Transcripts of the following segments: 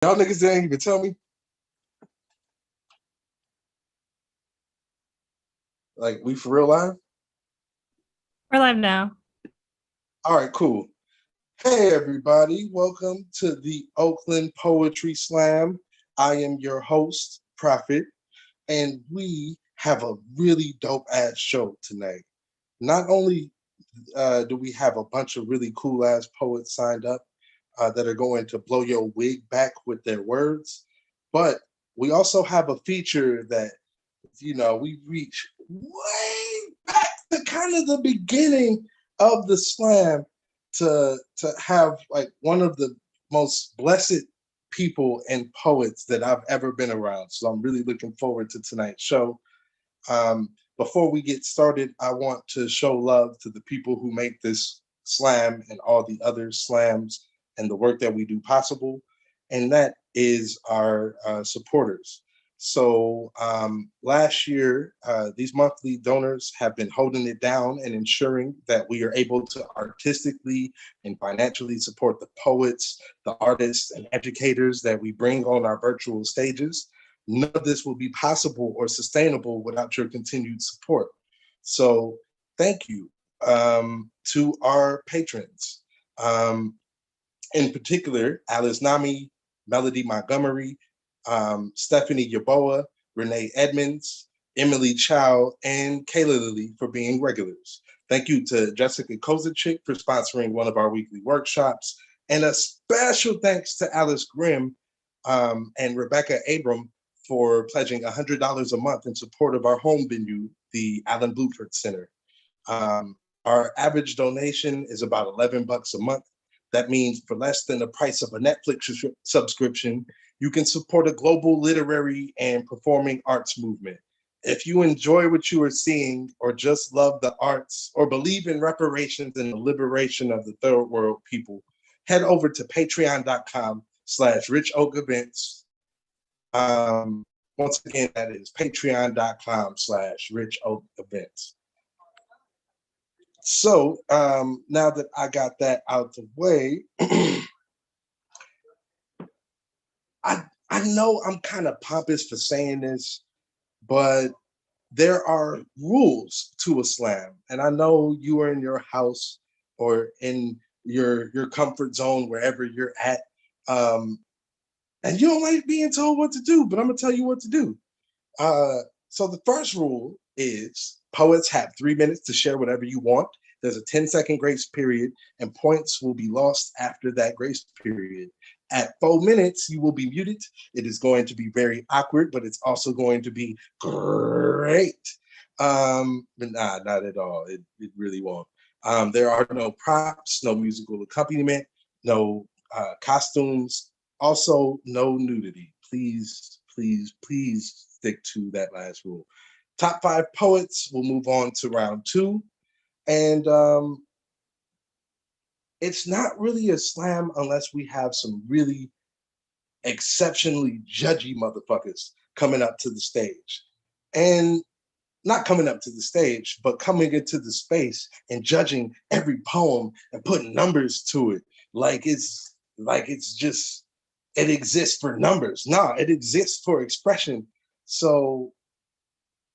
Y'all niggas didn't even tell me. Like, we for real live? We're live now. All right, cool. Hey, everybody. Welcome to the Oakland Poetry Slam. I am your host, Prophet, and we have a really dope-ass show tonight. Not only do we have a bunch of really cool-ass poets signed up that are going to blow your wig back with their words, but we also have a feature that, we reach way back to kind of the beginning of the slam to have like one of the most blessed people and poets that I've ever been around. So I'm really looking forward to tonight's show. Before we get started, I want to show love to the people who make this slam and all the other slams and the work that we do possible. And that is our supporters. So last year, these monthly donors have been holding it down and ensuring that we are able to artistically and financially support the poets, the artists, and educators that we bring on our virtual stages. None of this will be possible or sustainable without your continued support. So thank you to our patrons. In particular, Alice Nami, Melody Montgomery, Stephanie Yaboa, Renee Edmonds, Emily Chow, and Kayla Lilly for being regulars. Thank you to Jessica Kozachick for sponsoring one of our weekly workshops. And a special thanks to Alice Grimm and Rebecca Abram for pledging $100 a month in support of our home venue, the Allen Bluford Center. Our average donation is about $11 a month. That means for less than the price of a Netflix subscription, you can support a global literary and performing arts movement. If you enjoy what you are seeing or just love the arts or believe in reparations and the liberation of the third world people, head over to patreon.com/richoakevents. Once again, that is patreon.com/richoakevents. So now that I got that out the way, I know I'm kind of pompous for saying this, but there are rules to a slam. And I know you are in your house or in your comfort zone, wherever you're at. And you don't like being told what to do, but I'm going to tell you what to do. So the first rule is poets have 3 minutes to share whatever you want. There's a 10-second grace period, and points will be lost after that grace period. At 4 minutes, you will be muted. It is going to be very awkward, but it's also going to be great. But nah, not at all. It really won't. There are no props, no musical accompaniment, no costumes, also no nudity. Please, please, please stick to that last rule. Top 5 poets will move on to round 2. And it's not really a slam unless we have some really exceptionally judgy motherfuckers coming up to the stage. And not coming up to the stage, but coming into the space and judging every poem and putting numbers to it. Like it's just, it exists for numbers. Nah, it exists for expression. So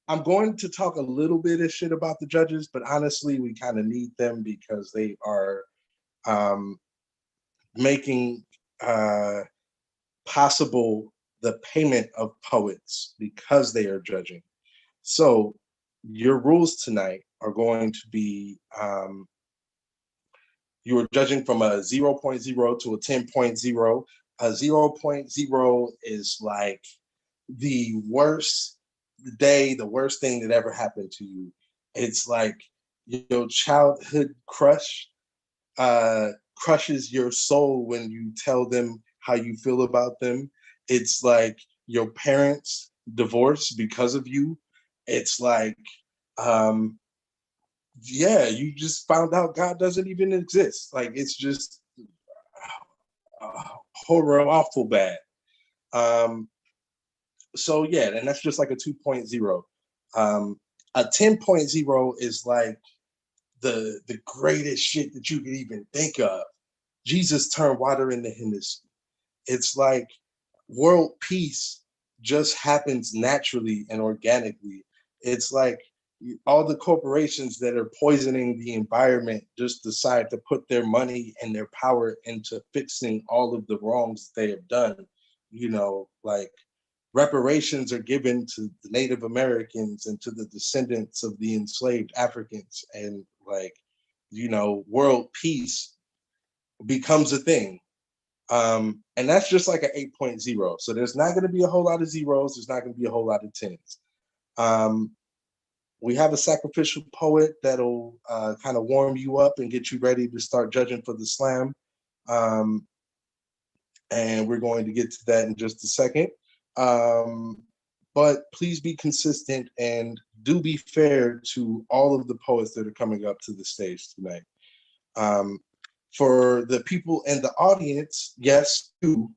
I'm going to talk a little bit of shit about the judges, but honestly, we kind of need them because they are making possible the payment of poets because they are judging. So your rules tonight are going to be, you are judging from a 0.0 to a 10.0. A 0.0 is like the worst day, the worst thing that ever happened to you. It's like your childhood crush crushes your soul when you tell them how you feel about them. It's like your parents divorce because of you. It's like, you just found out God doesn't even exist. Like, it's just horror, awful bad. So yeah, and that's just like a 2.0. A 10.0 is like the greatest shit that you could even think of. Jesus turned water into Hennessy. It's like world peace just happens naturally and organically. It's like all the corporations that are poisoning the environment just decide to put their money and their power into fixing all of the wrongs they have done. Like reparations are given to the Native Americans and to the descendants of the enslaved Africans, and world peace becomes a thing. And that's just like an 8.0. So there's not going to be a whole lot of zeros. There's not going to be a whole lot of tens. We have a sacrificial poet that'll kind of warm you up and get you ready to start judging for the slam. And we're going to get to that in just a second. But please be consistent and do be fair to all of the poets that are coming up to the stage tonight. For the people in the audience, yes, too,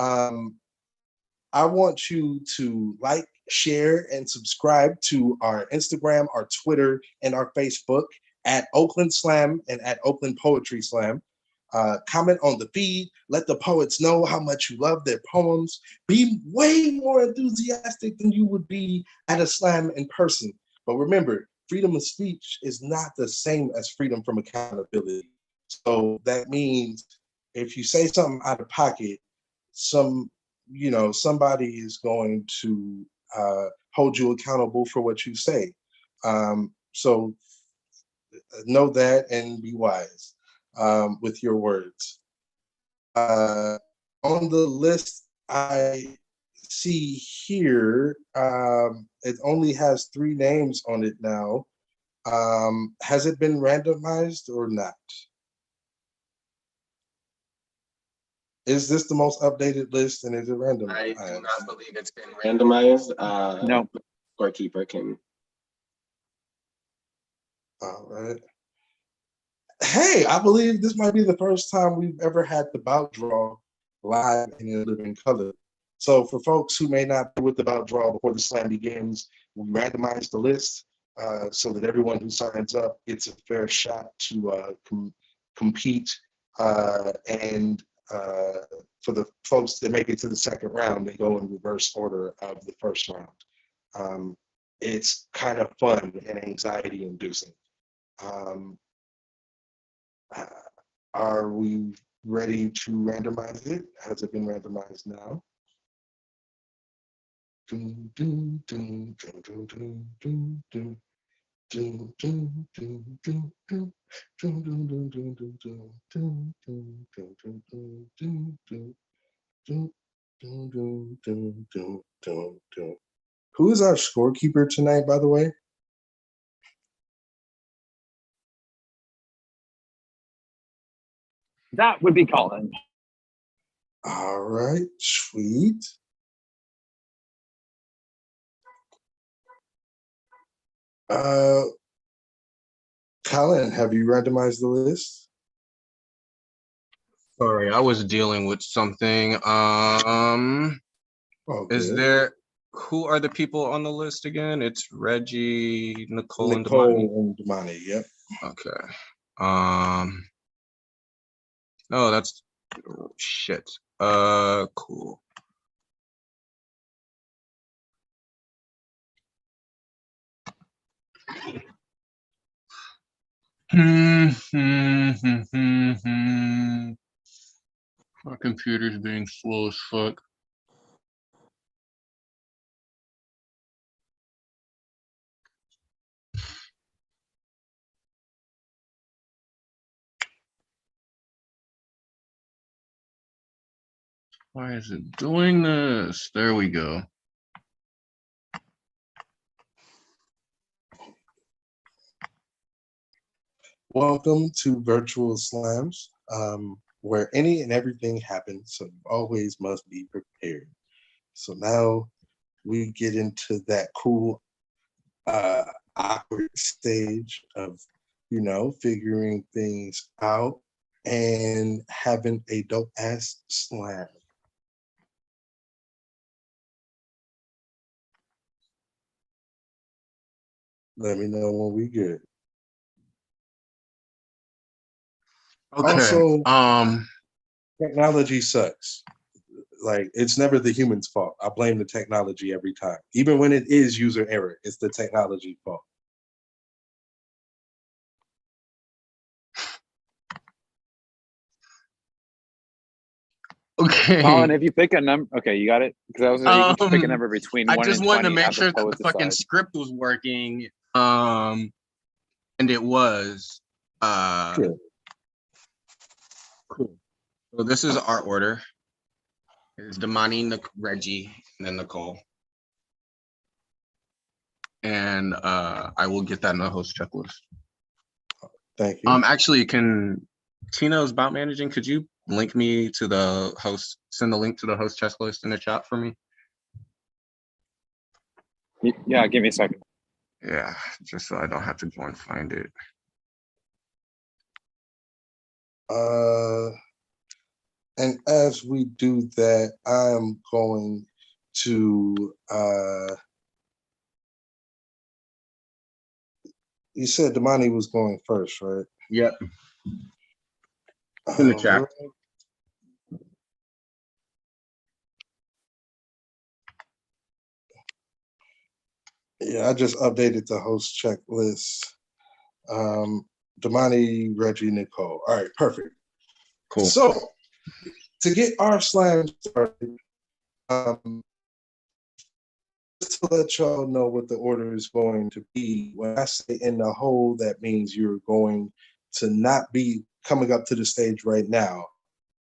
I want you to like, share, and subscribe to our Instagram, our Twitter, and our Facebook at Oakland Slam and at Oakland Poetry Slam. Comment on the feed. Let the poets know how much you love their poems. Be way more enthusiastic than you would be at a slam in person. But remember, freedom of speech is not the same as freedom from accountability. So that means if you say something out of pocket, somebody is going to hold you accountable for what you say. So know that and be wise with your words. On the list I see here, it only has 3 names on it now. Has it been randomized or not? Is this the most updated list, and is it randomized? I do not believe it's been randomized. No. Scorekeeper can. All right. Hey, I believe this might be the first time we've ever had the bout draw live and in living color. So for folks who may not be with the bout draw before the slam begins, we randomize the list so that everyone who signs up gets a fair shot to compete. And for the folks that make it to the second round, they go in reverse order of the first round. It's kind of fun and anxiety inducing. Are we ready to randomize it? Has it been randomized now? Who is our scorekeeper tonight, by the way? That would be Colin. All right, sweet. Colin, have you randomized the list? Sorry, I was dealing with something. Okay. Who are the people on the list again? It's Reggie, Nicole, and Damani. Yep. Okay. Oh, that's shit. Cool. My computer's being slow as fuck. Why is it doing this? There we go. Welcome to Virtual Slams, where any and everything happens, so you always must be prepared. So now we get into that cool, awkward stage of, figuring things out and having a dope ass slam. Let me know when we good. Okay. Also, technology sucks. Like, it's never the human's fault. I blame the technology every time. Even when it is user error, it's the technology fault. Okay. Colin, if you pick a number, okay, you got it? Because I was saying you can just pick a number between I 1 just and wanted 20. to make have sure the that poet the fucking decide. script was working. And it was. Sure. Cool. So this is our order. It's Damani, Reggie, and then Nicole. And I will get that in the host checklist. Thank you. Actually, Tino's about managing. Could you link me to the host? Send the link to the host checklist in the chat for me. Yeah, give me a second. Yeah, just so I don't have to go and find it. And as we do that, I am going to you said Damani was going first, right? Yep. In the chat. Yeah, I just updated the host checklist. Damani, Reggie, Nicole. All right, perfect. Cool. So to get our slam started, just to let y'all know what the order is going to be. When I say in the hole, that means you're going to not be coming up to the stage right now,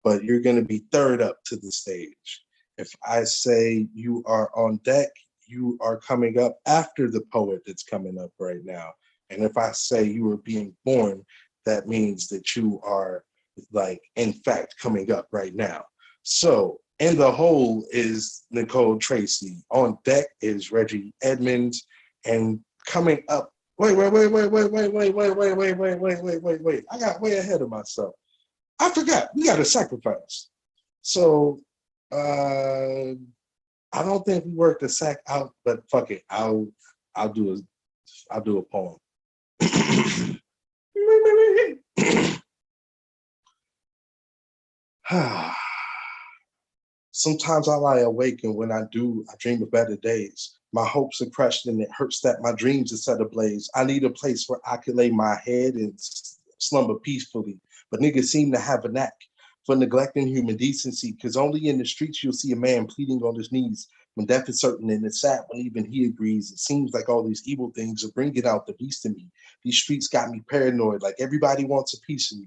but you're going to be third up to the stage. If I say you are on deck, you are coming up after the poet that's coming up right now. And if I say you are being born, that means that you are, like, in fact, coming up right now. So in the hole is Nicole Tracy. On deck is Reggie Edmonds. And coming up, wait. I got way ahead of myself. I forgot, we got a sacrifice. So I don't think we worked the sack out, but fuck it. I'll do a poem. Sometimes I lie awake, and when I do, I dream of better days. My hopes are crushed, and it hurts that my dreams are set ablaze. I need a place where I can lay my head and slumber peacefully. But niggas seem to have a knack for neglecting human decency, because only in the streets you'll see a man pleading on his knees when death is certain, and it's sad when even he agrees. It seems like all these evil things are bringing out the beast in me. These streets got me paranoid, like everybody wants a piece of me.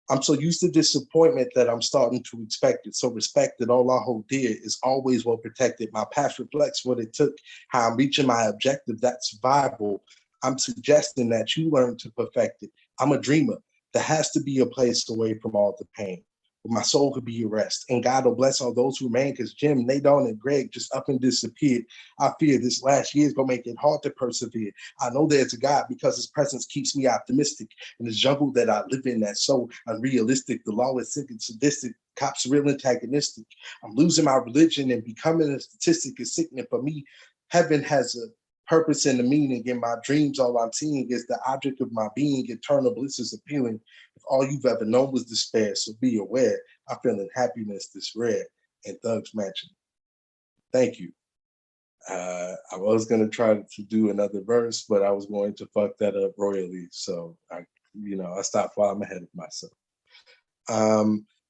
I'm so used to disappointment that I'm starting to expect it. So respect that all I hold dear is always well protected. My past reflects what it took, how I'm reaching my objective, that's survival. I'm suggesting that you learn to perfect it. I'm a dreamer. There has to be a place away from all the pain, where my soul could be at rest. And God will bless all those who remain, because Jim, Nadon, and Greg just up and disappeared. I fear this last year is going to make it hard to persevere. I know there's a God because his presence keeps me optimistic. In this jungle that I live in that's so unrealistic, the law is sick and sadistic, cops are real antagonistic. I'm losing my religion and becoming a statistic is sickening. For me, heaven has a purpose and a meaning. In my dreams, all I'm seeing is the object of my being. Eternal bliss is appealing. If all you've ever known was despair, so be aware. I feel in happiness this rare and Thugs Mansion. Thank you. I was going to try to do another verse, but I was going to fuck that up royally. So I stopped while I'm ahead of myself.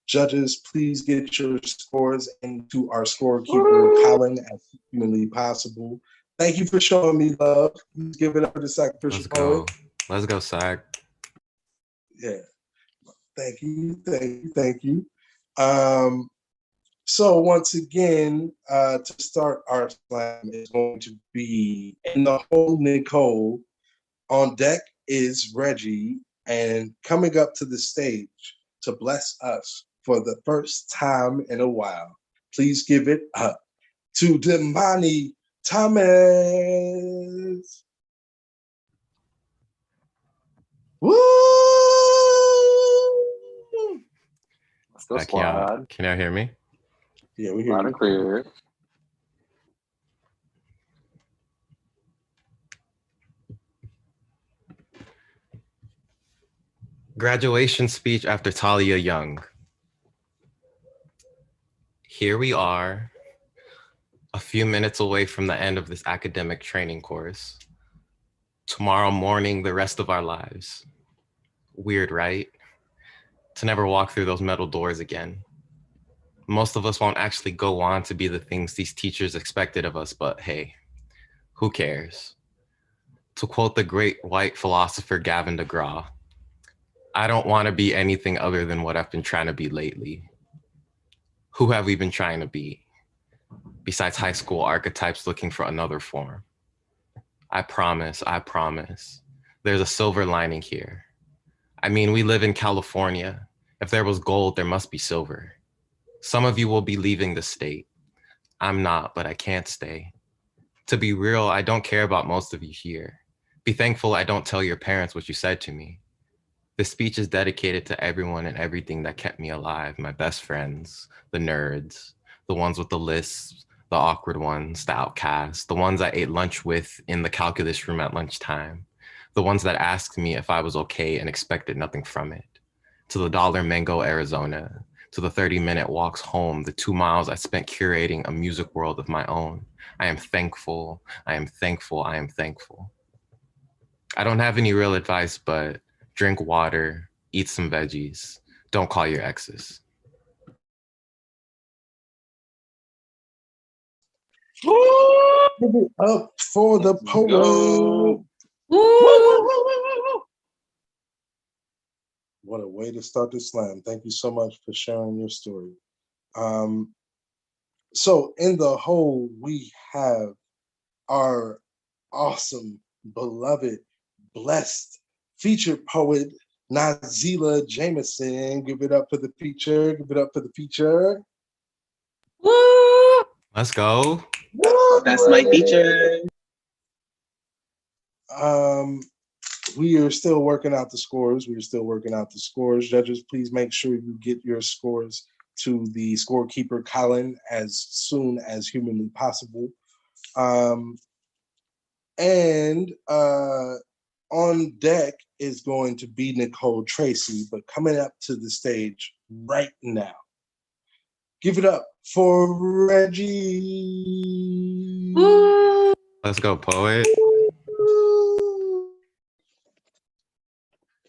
Judges, please get your scores into our scorekeeper column as humanly possible. Thank you for showing me love. Please give it up for the sacrificial poet. Let's go, Sack. Yeah. Thank you. So once again, to start our slam is going to be in the hole, Nicole. On deck is Reggie, and coming up to the stage to bless us for the first time in a while, please give it up to Damani Thomas. Woo! Let's go, squad. Can y'all hear me? Yeah, we hear Loud you. and clear. Graduation speech after Talia Young. here we are, a few minutes away from the end of this academic training course. Tomorrow morning, the rest of our lives. Weird, right? To never walk through those metal doors again. Most of us won't actually go on to be the things these teachers expected of us, but hey, who cares? To quote the great white philosopher Gavin DeGraw, I don't want to be anything other than what I've been trying to be lately. Who have we been trying to be? Besides high school archetypes looking for another form. I promise, there's a silver lining here. I mean, we live in California. If there was gold, there must be silver. Some of you will be leaving the state. I'm not, but I can't stay. To be real, I don't care about most of you here. Be thankful I don't tell your parents what you said to me. This speech is dedicated to everyone and everything that kept me alive, my best friends, the nerds, the ones with the lists, the awkward ones, the outcasts, the ones I ate lunch with in the calculus room at lunchtime, the ones that asked me if I was okay and expected nothing from it. To the $1 Mango, Arizona, to the 30-minute walks home, the 2 miles I spent curating a music world of my own. I am thankful, I am thankful, I am thankful. I don't have any real advice, but drink water, eat some veggies, don't call your exes. Give it up for the poet. Go. What a way to start the slam. Thank you so much for sharing your story. So in the whole, we have our awesome, beloved, blessed featured poet, Nazelah Jamison. Give it up for the feature. Give it up for the feature. Woo! Let's go. That's my feature. We are still working out the scores. Judges, please make sure you get your scores to the scorekeeper, Colin, as soon as humanly possible. And on deck is going to be Nicole Tracy, but coming up to the stage right now. Give it up for Reggie. Woo! Let's go, poet.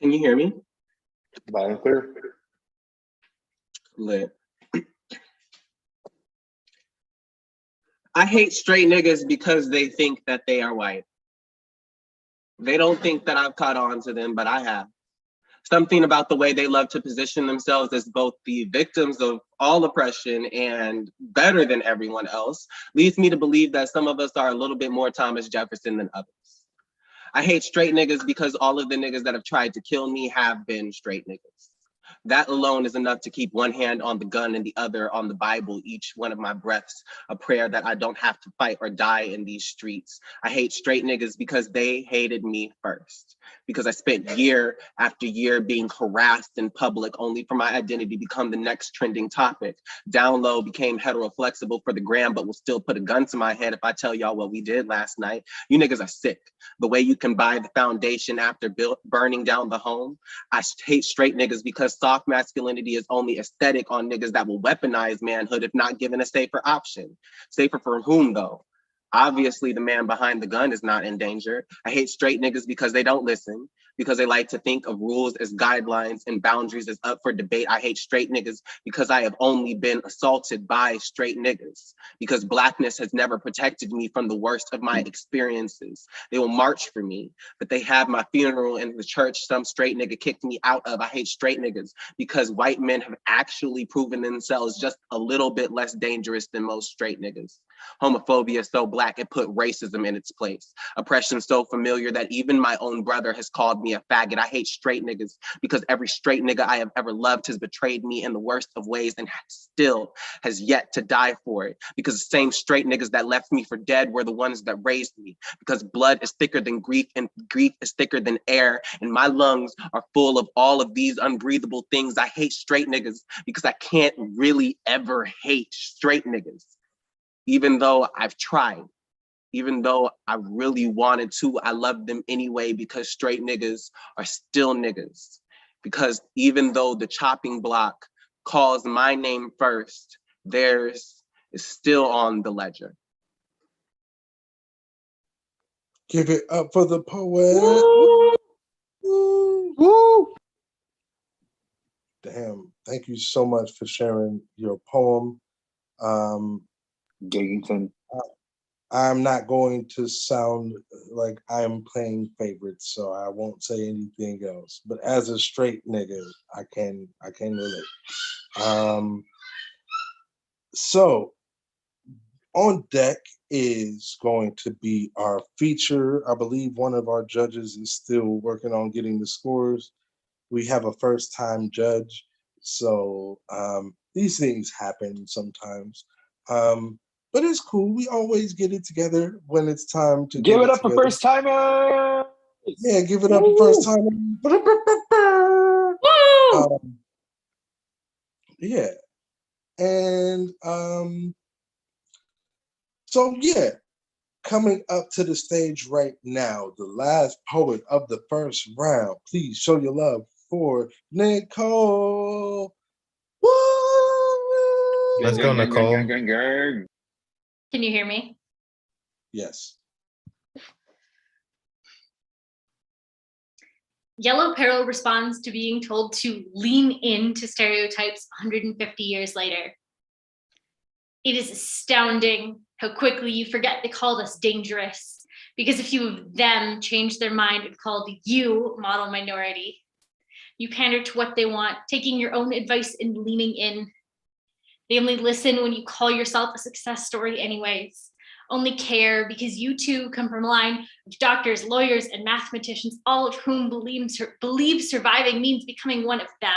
Can you hear me? Loud and clear. Lit. I hate straight niggas because they think that they are white. They don't think that I've caught on to them, but I have. Something about the way they love to position themselves as both the victims of all oppression and better than everyone else leads me to believe that some of us are a little bit more Thomas Jefferson than others. I hate straight niggas because all of the niggas that have tried to kill me have been straight niggas. That alone is enough to keep one hand on the gun and the other on the Bible, each one of my breaths a prayer that I don't have to fight or die in these streets. I hate straight niggas because they hated me first. Because I spent year after year being harassed in public only for my identity to become the next trending topic. Down low became hetero-flexible for the gram, but will still put a gun to my head if I tell y'all what we did last night. You niggas are sick. The way you can buy the foundation after burning down the home. I hate straight niggas because soft masculinity is only aesthetic on niggas that will weaponize manhood if not given a safer option. Safer for whom though? Obviously, the man behind the gun is not in danger. I hate straight niggas because they don't listen, because they like to think of rules as guidelines and boundaries as up for debate. I hate straight niggas because I have only been assaulted by straight niggas, because blackness has never protected me from the worst of my experiences. They will march for me, but they have my funeral in the church some straight nigga kicked me out of. I hate straight niggas because white men have actually proven themselves just a little bit less dangerous than most straight niggas. Homophobia is so black, it put racism in its place. Oppression so familiar that even my own brother has called me a faggot. I hate straight niggas because every straight nigga I have ever loved has betrayed me in the worst of ways and still has yet to die for it. Because the same straight niggas that left me for dead were the ones that raised me. Because blood is thicker than grief and grief is thicker than air. And my lungs are full of all of these unbreathable things. I hate straight niggas because I can't really ever hate straight niggas. Even though I've tried, even though I really wanted to, I love them anyway because straight niggas are still niggas. Because even though the chopping block calls my name first, theirs is still on the ledger. Give it up for the poet. Woo! Woo. Woo! Damn, thank you so much for sharing your poem. Gagington. I'm not going to sound like I'm playing favorites, so I won't say anything else. But as a straight nigga, I can relate. So on deck is going to be our feature. I believe one of our judges is still working on getting the scores. We have a first-time judge, so these things happen sometimes. But it's cool. We always get it together when it's time to Give get it up for together. first timer. Yeah, give it up for first time. Woo! Yeah. And so yeah, coming up to the stage right now, the last poet of the first round. Please show your love for Nicole. Woo! Let's go, Nicole. Can you hear me? Yes. Yellow Peril responds to being told to lean into stereotypes 150 years later. It is astounding how quickly you forget they called us dangerous, because a few of them changed their mind and called you model minority. You pander to what they want, taking your own advice and leaning in. They only listen when you call yourself a success story anyways. Only care because you too come from a line of doctors, lawyers, and mathematicians, all of whom believe surviving means becoming one of them,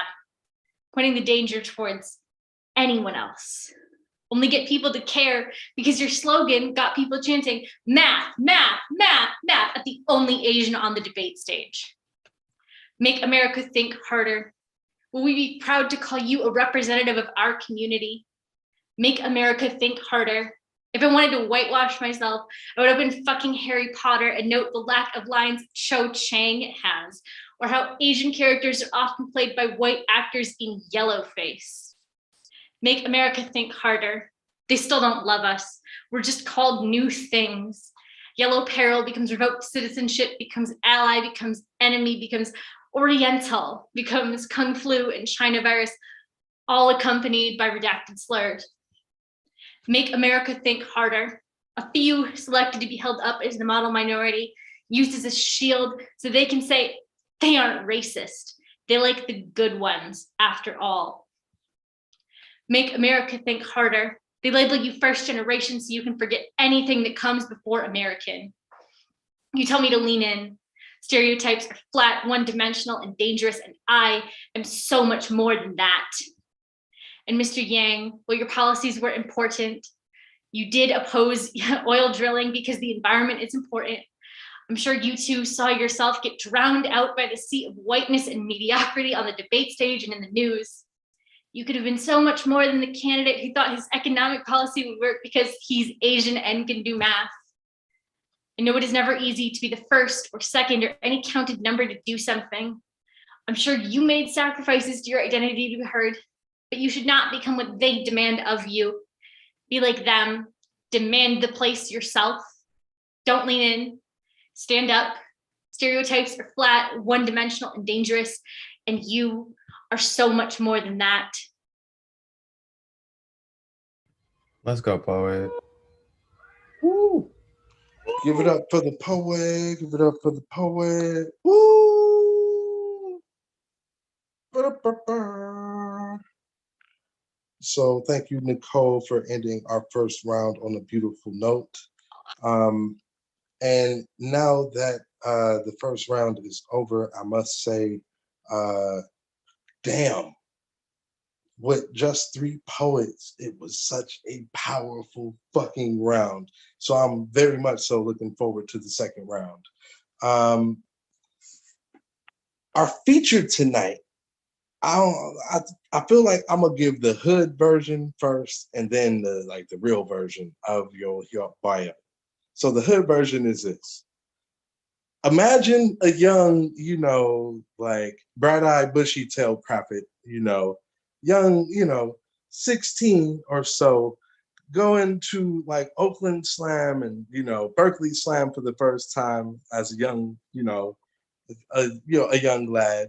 pointing the danger towards anyone else. Only get people to care because your slogan got people chanting math, math, math, math at the only Asian on the debate stage. Make America think harder. Will we be proud to call you a representative of our community? Make America think harder. If I wanted to whitewash myself, I would have been fucking Harry Potter and note the lack of lines Cho Chang has, or how Asian characters are often played by white actors in yellowface. Make America think harder. They still don't love us. We're just called new things. Yellow Peril becomes revoked citizenship, becomes ally, becomes enemy, becomes Oriental, becomes Kung Flu and China virus, all accompanied by redacted slurs. Make America think harder. A few selected to be held up as the model minority, used as a shield so they can say they aren't racist. They like the good ones after all. Make America think harder. They label you first generation so you can forget anything that comes before American. You tell me to lean in. Stereotypes are flat, one-dimensional, and dangerous, and I am so much more than that. And Mr. Yang, while your policies were important, you did oppose oil drilling because the environment is important. I'm sure you too saw yourself get drowned out by the sea of whiteness and mediocrity on the debate stage and in the news. You could have been so much more than the candidate who thought his economic policy would work because he's Asian and can do math. I know it is never easy to be the first or second or any counted number to do something. I'm sure you made sacrifices to your identity to be heard, but you should not become what they demand of you. Be like them, demand the place yourself. Don't lean in, stand up. Stereotypes are flat, one-dimensional, and dangerous, and you are so much more than that. Let's go, poet. Woo! Give it up for the poet. Give it up for the poet. Woo! Ba-da-ba-ba. So thank you, Nicole, for ending our first round on a beautiful note. And now that the first round is over, I must say, damn, with just 3 poets, it was such a powerful fucking round. So I'm very much so looking forward to the second round. Our feature tonight, I feel like I'm gonna give the hood version first and then the real version of your bio. So the hood version is this. Imagine a young, like bright-eyed, bushy-tailed prophet, young, 16 or so, going to like Oakland Slam and Berkeley Slam for the first time as a young, a young lad,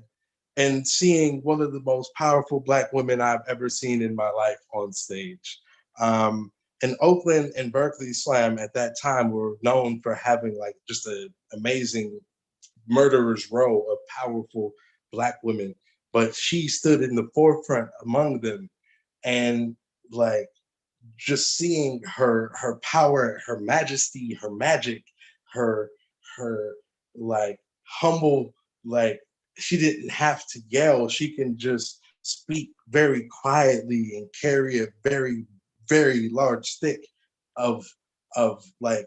and seeing one of the most powerful Black women I've ever seen in my life on stage. And Oakland and Berkeley Slam at that time were known for having like just an amazing murderer's row of powerful Black women, but she stood in the forefront among them, and like just seeing her power, her majesty, her magic, her like humble, like she didn't have to yell. She can just speak very quietly and carry a very, very large stick of like,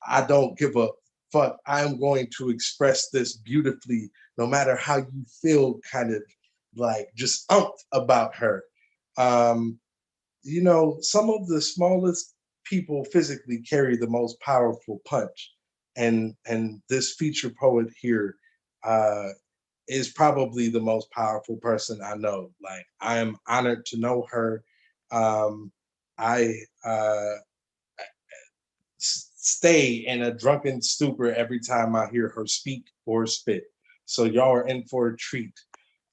I don't give a fuck. I'm going to express this beautifully, no matter how you feel, kind of like just umped about her. Some of the smallest people physically carry the most powerful punch. And this feature poet here is probably the most powerful person I know. Like, I am honored to know her. I stay in a drunken stupor every time I hear her speak or spit. So y'all are in for a treat.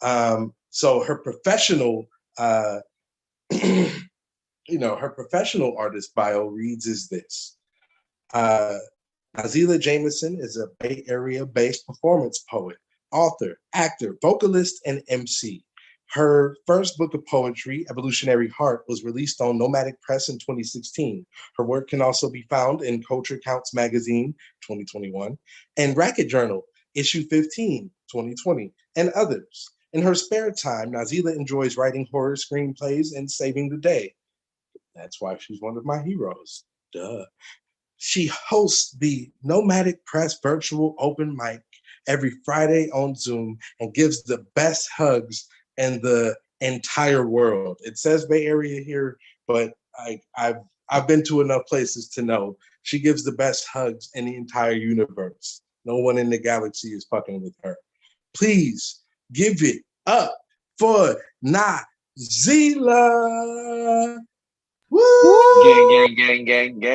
So her professional, her professional artist bio reads as this. Nazelah Jamison is a Bay Area-based performance poet, author, actor, vocalist, and MC. Her first book of poetry, Evolutionary Heart, was released on Nomadic Press in 2016. Her work can also be found in Culture Counts Magazine, 2021, and Racket Journal, issue 15, 2020, and others. In her spare time, Nazelah enjoys writing horror screenplays and saving the day. That's why she's one of my heroes. Duh. She hosts the Nomadic Press virtual open mic every Friday on Zoom and gives the best hugs in the entire world. It says Bay Area here, but I've been to enough places to know she gives the best hugs in the entire universe. No one in the galaxy is fucking with her. Please give it up for Nazelah. Woo! Gang.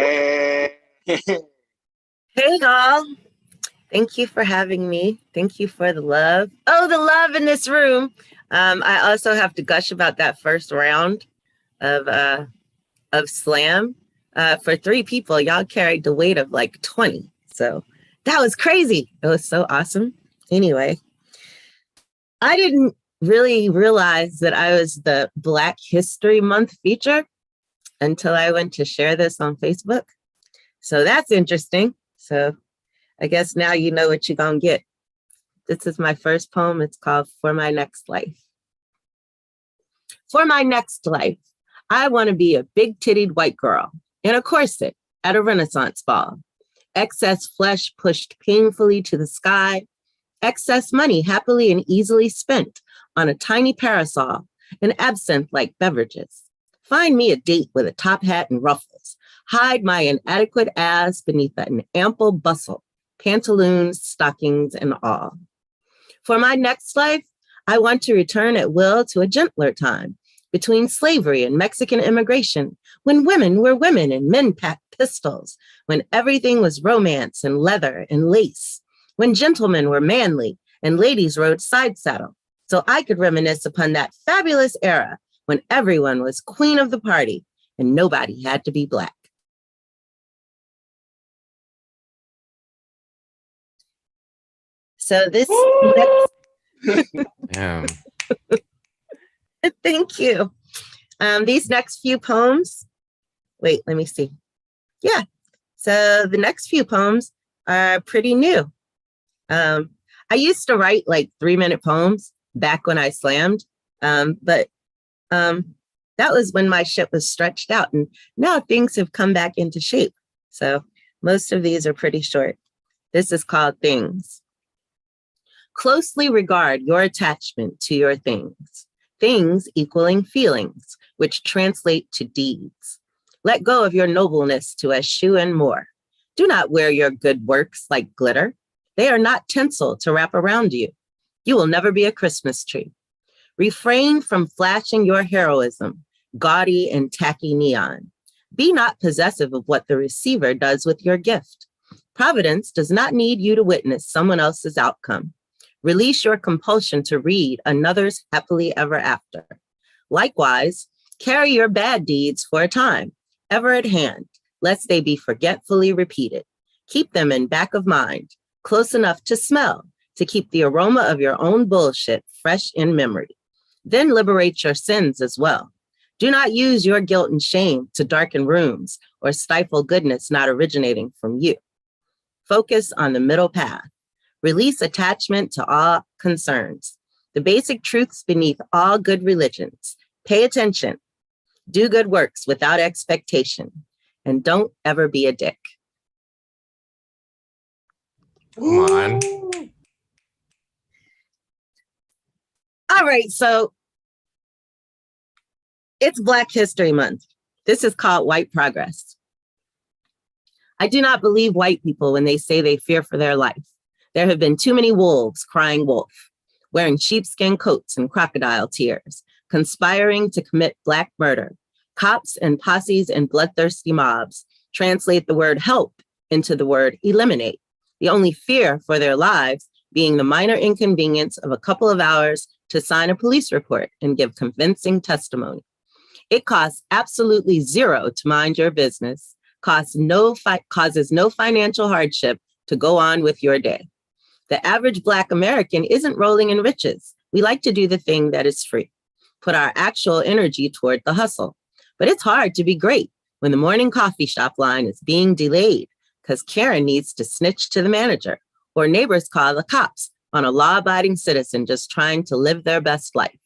Hey, y'all. Thank you for having me. Thank you for the love. Oh, the love in this room. I also have to gush about that first round of slam. For 3 people, y'all carried the weight of like 20. So that was crazy. It was so awesome. Anyway, I didn't really realize that I was the Black History Month feature until I went to share this on Facebook. So that's interesting. So I guess now you know what you're gonna get. This is my first poem. It's called For My Next Life. For my next life, I want to be a big-tittied white girl in a corset at a Renaissance ball. Excess flesh pushed painfully to the sky. Excess money happily and easily spent on a tiny parasol and absinthe-like beverages. Find me a date with a top hat and ruffles. Hide my inadequate ass beneath an ample bustle, pantaloons, stockings, and all. For my next life, I want to return at will to a gentler time between slavery and Mexican immigration, when women were women and men packed pistols, when everything was romance and leather and lace, when gentlemen were manly and ladies rode side saddle, so I could reminisce upon that fabulous era when everyone was queen of the party and nobody had to be Black. So this next... Damn. Thank you. These next few poems, wait, let me see. Yeah, so the next few poems are pretty new. I used to write like 3-minute poems back when I slammed, but that was when my shit was stretched out, and now things have come back into shape. So most of these are pretty short. This is called Things. Closely regard your attachment to your things. Things equaling feelings, which translate to deeds. Let go of your nobleness to eschew and more. Do not wear your good works like glitter. They are not tinsel to wrap around you. You will never be a Christmas tree. Refrain from flashing your heroism. gaudy and tacky neon. Be not possessive of what the receiver does with your gift. Providence does not need you to witness someone else's outcome. Release your compulsion to read another's happily ever after. Likewise, carry your bad deeds for a time, ever at hand, lest they be forgetfully repeated. Keep them in back of mind, close enough to smell, to keep the aroma of your own bullshit fresh in memory. Then liberate your sins as well. Do not use your guilt and shame to darken rooms or stifle goodness not originating from you. Focus on the middle path. Release attachment to all concerns. The basic truths beneath all good religions. Pay attention. Do good works without expectation. And don't ever be a dick. Come on. All right, so it's Black History Month. This is called White Progress. I do not believe white people when they say they fear for their life. There have been too many wolves crying wolf, wearing sheepskin coats and crocodile tears, conspiring to commit Black murder. Cops and posses and bloodthirsty mobs translate the word help into the word eliminate, the only fear for their lives being the minor inconvenience of a couple of hours to sign a police report and give convincing testimony. It costs absolutely zero to mind your business, causes no financial hardship to go on with your day. The average Black American isn't rolling in riches. We like to do the thing that is free, put our actual energy toward the hustle. But it's hard to be great when the morning coffee shop line is being delayed because Karen needs to snitch to the manager or neighbors call the cops on a law-abiding citizen just trying to live their best life.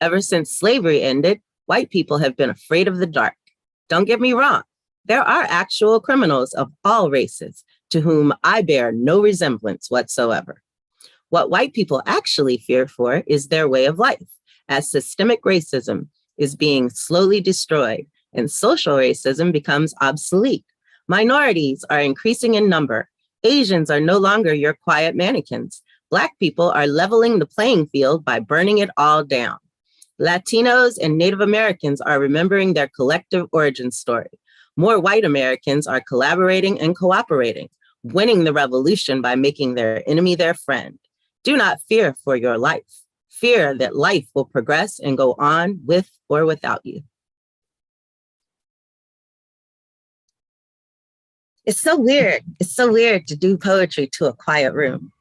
Ever since slavery ended, white people have been afraid of the dark. Don't get me wrong. There are actual criminals of all races to whom I bear no resemblance whatsoever. What white people actually fear for is their way of life, as systemic racism is being slowly destroyed and social racism becomes obsolete. Minorities are increasing in number. Asians are no longer your quiet mannequins. Black people are leveling the playing field by burning it all down. Latinos and Native Americans are remembering their collective origin story. More white Americans are collaborating and cooperating, winning the revolution by making their enemy their friend. Do not fear for your life. Fear that life will progress and go on with or without you. It's so weird. It's so weird to do poetry to a quiet room.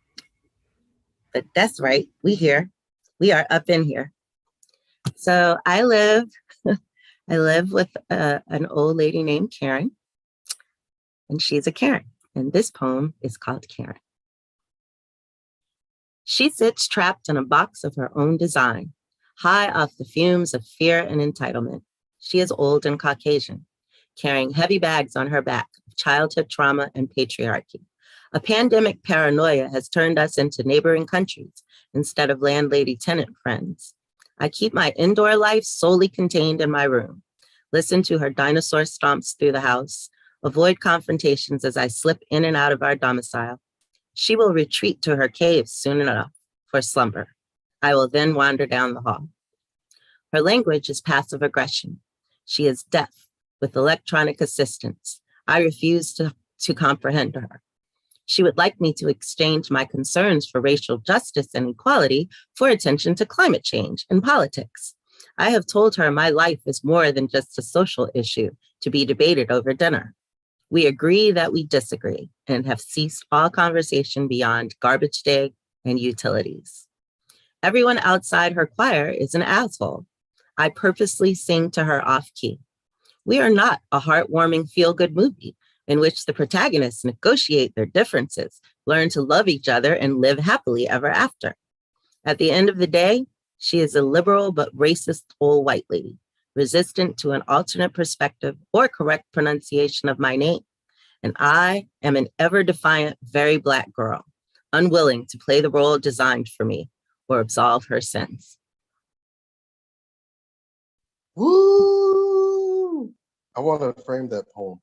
But that's right. We here. We are up in here. So I live with an old lady named Karen, and she's a Karen. And this poem is called Karen. She sits trapped in a box of her own design, high off the fumes of fear and entitlement. She is old and Caucasian, carrying heavy bags on her back of childhood trauma and patriarchy. A pandemic paranoia has turned us into neighboring countries instead of landlady-tenant friends. I keep my indoor life solely contained in my room, listen to her dinosaur stomps through the house, avoid confrontations as I slip in and out of our domicile. She will retreat to her cave soon enough for slumber. I will then wander down the hall. Her language is passive aggression. She is deaf with electronic assistance. I refuse to comprehend her. She would like me to exchange my concerns for racial justice and equality for attention to climate change and politics. I have told her my life is more than just a social issue to be debated over dinner. We agree that we disagree and have ceased all conversation beyond garbage day and utilities. Everyone outside her choir is an asshole. I purposely sing to her off key. We are not a heartwarming feel-good movie in which the protagonists negotiate their differences, learn to love each other, and live happily ever after. At the end of the day, she is a liberal but racist old white lady, resistant to an alternate perspective or correct pronunciation of my name. And I am an ever-defiant, very Black girl, unwilling to play the role designed for me or absolve her sins. Woo! I want to frame that poem.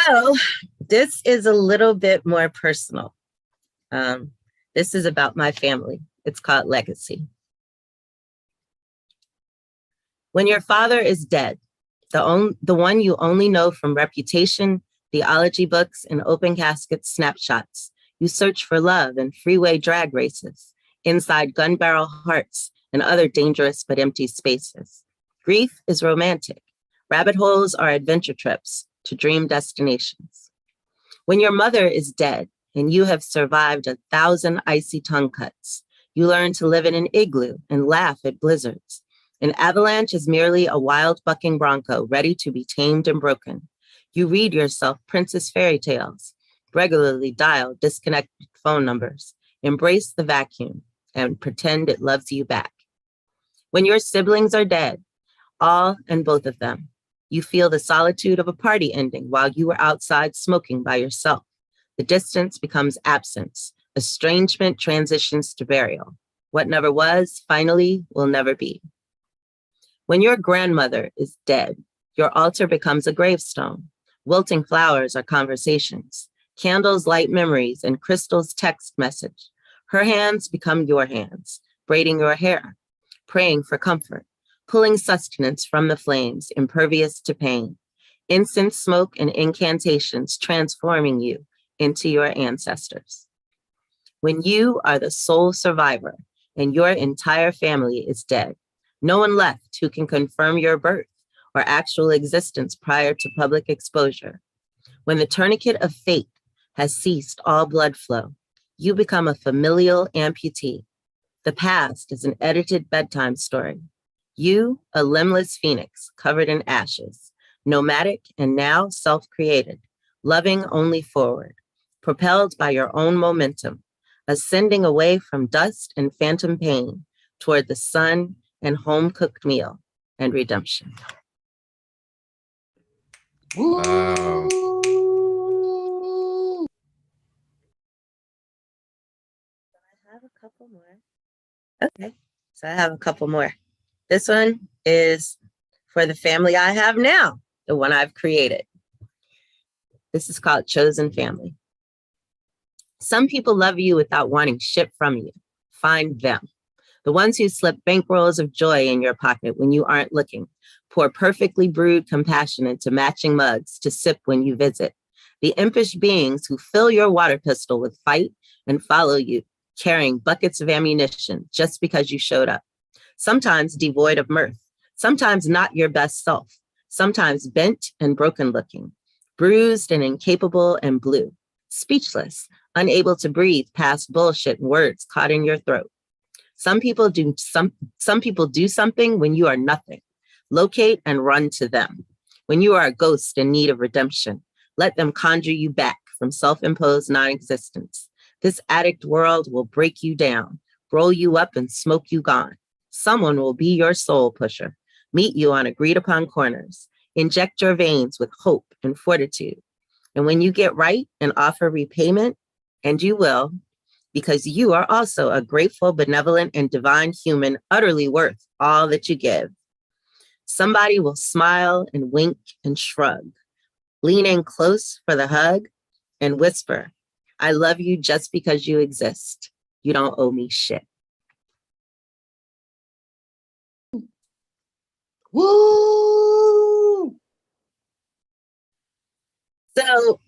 So this is a little bit more personal. This is about my family. It's called Legacy. When your father is dead, the one you only know from reputation, theology books, and open casket snapshots, you search for love in freeway drag races, inside gun barrel hearts, and other dangerous but empty spaces. Grief is romantic. Rabbit holes are adventure trips to dream destinations. When your mother is dead and you have survived 1,000 icy tongue cuts, you learn to live in an igloo and laugh at blizzards. An avalanche is merely a wild bucking bronco ready to be tamed and broken. You read yourself princess fairy tales, regularly dial disconnected phone numbers, embrace the vacuum, and pretend it loves you back. When your siblings are dead, all and both of them, you feel the solitude of a party ending while you were outside smoking by yourself. The distance becomes absence. Estrangement transitions to burial. What never was, finally, will never be. When your grandmother is dead, your altar becomes a gravestone. Wilting flowers are conversations. Candles light memories and crystals text message. Her hands become your hands, braiding your hair, praying for comfort, pulling sustenance from the flames, impervious to pain. Incense smoke and incantations transforming you into your ancestors. When you are the sole survivor and your entire family is dead, no one left who can confirm your birth or actual existence prior to public exposure. When the tourniquet of fate has ceased all blood flow, you become a familial amputee. The past is an edited bedtime story. You, a limbless phoenix covered in ashes, nomadic and now self-created, loving only forward, propelled by your own momentum, ascending away from dust and phantom pain toward the sun and home-cooked meal and redemption. Wow. I have a couple more. Okay, so I have a couple more. This one is for the family I have now, the one I've created. This is called Chosen Family. Some people love you without wanting shit from you. Find them. The ones who slip bankrolls of joy in your pocket when you aren't looking. Pour perfectly brewed compassion into matching mugs to sip when you visit. The impish beings who fill your water pistol with fight and follow you, carrying buckets of ammunition just because you showed up. Sometimes devoid of mirth. Sometimes not your best self. Sometimes bent and broken looking. Bruised and incapable and blue. Speechless, unable to breathe past bullshit and words caught in your throat. Some people do something when you are nothing. Locate and run to them. When you are a ghost in need of redemption, let them conjure you back from self-imposed non-existence. This addict world will break you down, roll you up and smoke you gone. Someone will be your soul pusher, meet you on agreed upon corners, inject your veins with hope and fortitude. And when you get right and offer repayment, and you will, because you are also a grateful, benevolent, and divine human, utterly worth all that you give. Somebody will smile and wink and shrug, lean in close for the hug and whisper, I love you just because you exist. You don't owe me shit. Woo! So,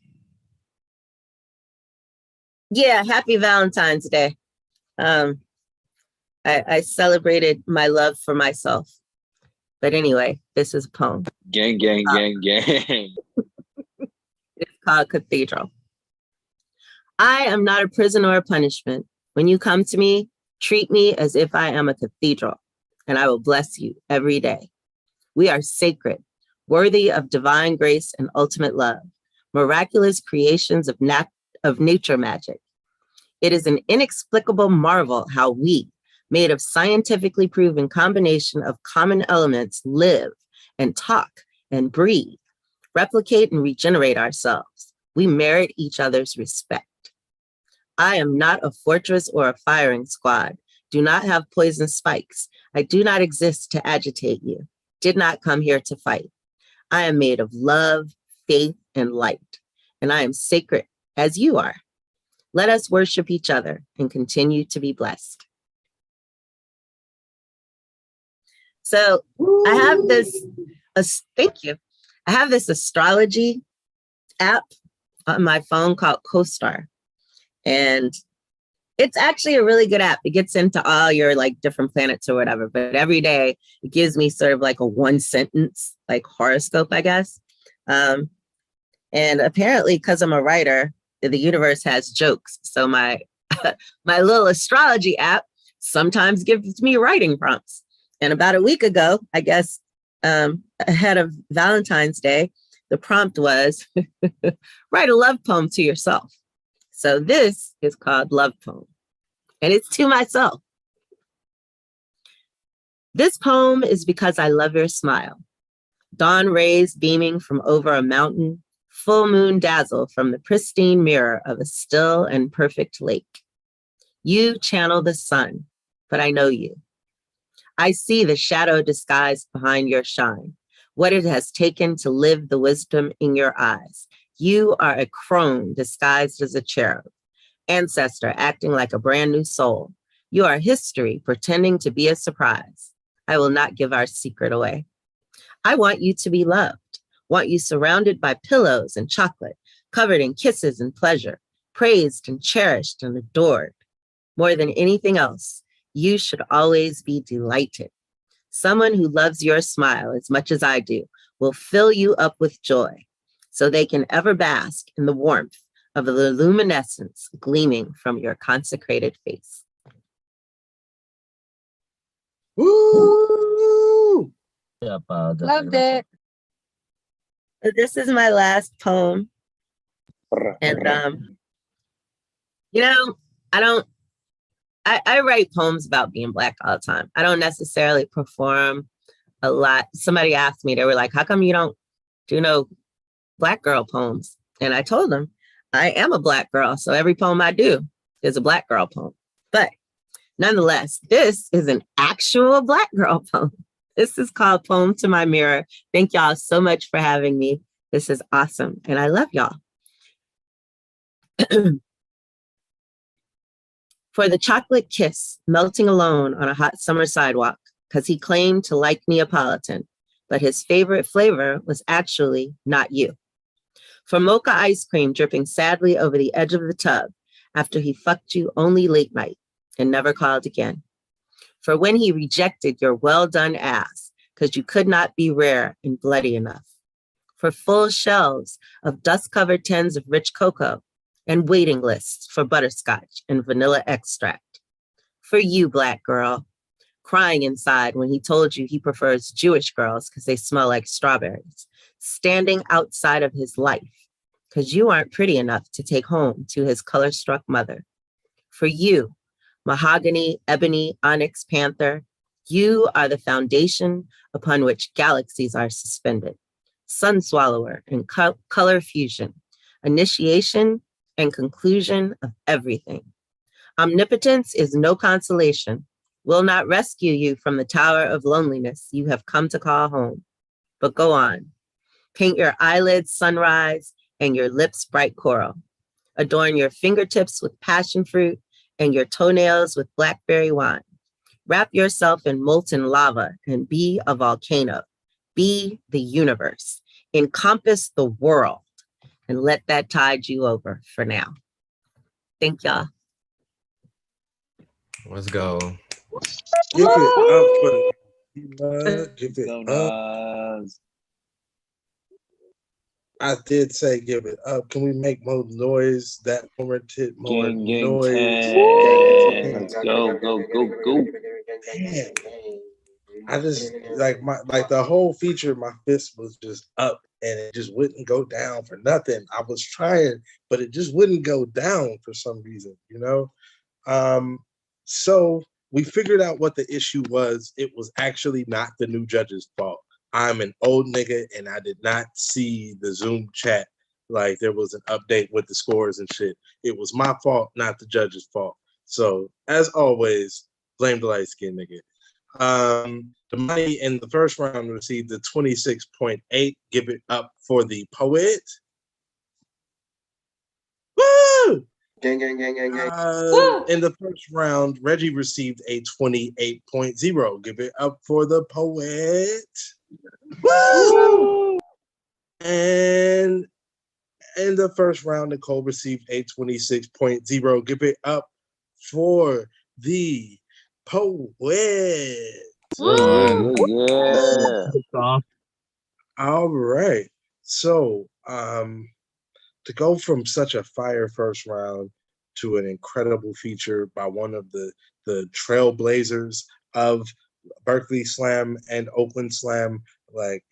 yeah, happy Valentine's Day. I celebrated my love for myself. But anyway, this is a poem. Gang, gang, gang, gang. It's called Cathedral. I am not a prison or a punishment. When you come to me, treat me as if I am a cathedral, and I will bless you every day. We are sacred, worthy of divine grace and ultimate love, miraculous creations of nature magic. It is an inexplicable marvel how we, made of scientifically proven combination of common elements, live and talk and breathe, replicate and regenerate ourselves. We merit each other's respect. I am not a fortress or a firing squad. Do not have poison spikes. I do not exist to agitate you. Did not come here to fight. I am made of love, faith, and light, and I am sacred as you are. Let us worship each other and continue to be blessed. So I have this, thank you. I have this astrology app on my phone called CoStar. And it's actually a really good app. It gets into all your like different planets or whatever, but every day it gives me sort of like a 1-sentence like horoscope, I guess. And apparently, because I'm a writer, the universe has jokes. So my my little astrology app sometimes gives me writing prompts. And about a week ago, I guess, ahead of Valentine's Day, the prompt was write a love poem to yourself. So this is called Love Poem, and it's to myself. This poem is because I love your smile. Dawn rays beaming from over a mountain, full moon dazzle from the pristine mirror of a still and perfect lake. You channel the sun, but I know you. I see the shadow disguised behind your shine, what it has taken to live the wisdom in your eyes. You are a crone disguised as a cherub, ancestor acting like a brand new soul. You are history pretending to be a surprise. I will not give our secret away. I want you to be loved, want you surrounded by pillows and chocolate, covered in kisses and pleasure, praised and cherished and adored. More than anything else, you should always be delighted. Someone who loves your smile as much as I do will fill you up with joy, so they can ever bask in the warmth of the luminescence gleaming from your consecrated face. Woo! Loved it. This is my last poem. And, you know, I write poems about being Black all the time. I don't necessarily perform a lot. Somebody asked me, they were like, how come you don't do no Black girl poems? And I told them, I am a Black girl, so every poem I do is a Black girl poem. But nonetheless, this is an actual Black girl poem. This is called Poem to My Mirror. Thank y'all so much for having me. This is awesome, and I love y'all. For the chocolate kiss melting alone on a hot summer sidewalk, because he claimed to like Neapolitan, but his favorite flavor was actually not you. For mocha ice cream dripping sadly over the edge of the tub after he fucked you only late night and never called again. For when he rejected your well-done ass because you could not be rare and bloody enough. For full shelves of dust-covered tins of rich cocoa and waiting lists for butterscotch and vanilla extract. For you, Black girl, crying inside when he told you he prefers Jewish girls because they smell like strawberries, standing outside of his life because you aren't pretty enough to take home to his color-struck mother. For you, mahogany, ebony, onyx panther, you are the foundation upon which galaxies are suspended. Sun swallower and color fusion, initiation and conclusion of everything. Omnipotence is no consolation, will not rescue you from the tower of loneliness you have come to call home. But go on, paint your eyelids sunrise and your lips bright coral. Adorn your fingertips with passion fruit and your toenails with blackberry wine. Wrap yourself in molten lava and be a volcano. Be the universe. Encompass the world and let that tide you over for now. Thank y'all. Let's go. Give it up. Give it up. I did say give it up. Can we make more noise? That warranted more noise. Let's go. Man. I just like the whole feature, my fist was just up and it just wouldn't go down for nothing. I was trying, but it just wouldn't go down for some reason, you know? So we figured out what the issue was. It was actually not the new judge's fault. I'm an old nigga and I did not see the Zoom chat. Like there was an update with the scores and shit. It was my fault, not the judge's fault. So as always, blame the light skinned nigga. The money in the first round received the 26.8. Give it up for the poet. Woo! Gang, gang, gang, gang, gang. Woo! In the first round, Reggie received a 28.0. Give it up for the poet. Woo! And in the first round, Nicole received a 26.0. Give it up for the poet. Woo! Yeah. All right. So, to go from such a fire first round to an incredible feature by one of the trailblazers of Berkeley Slam and Oakland Slam, like,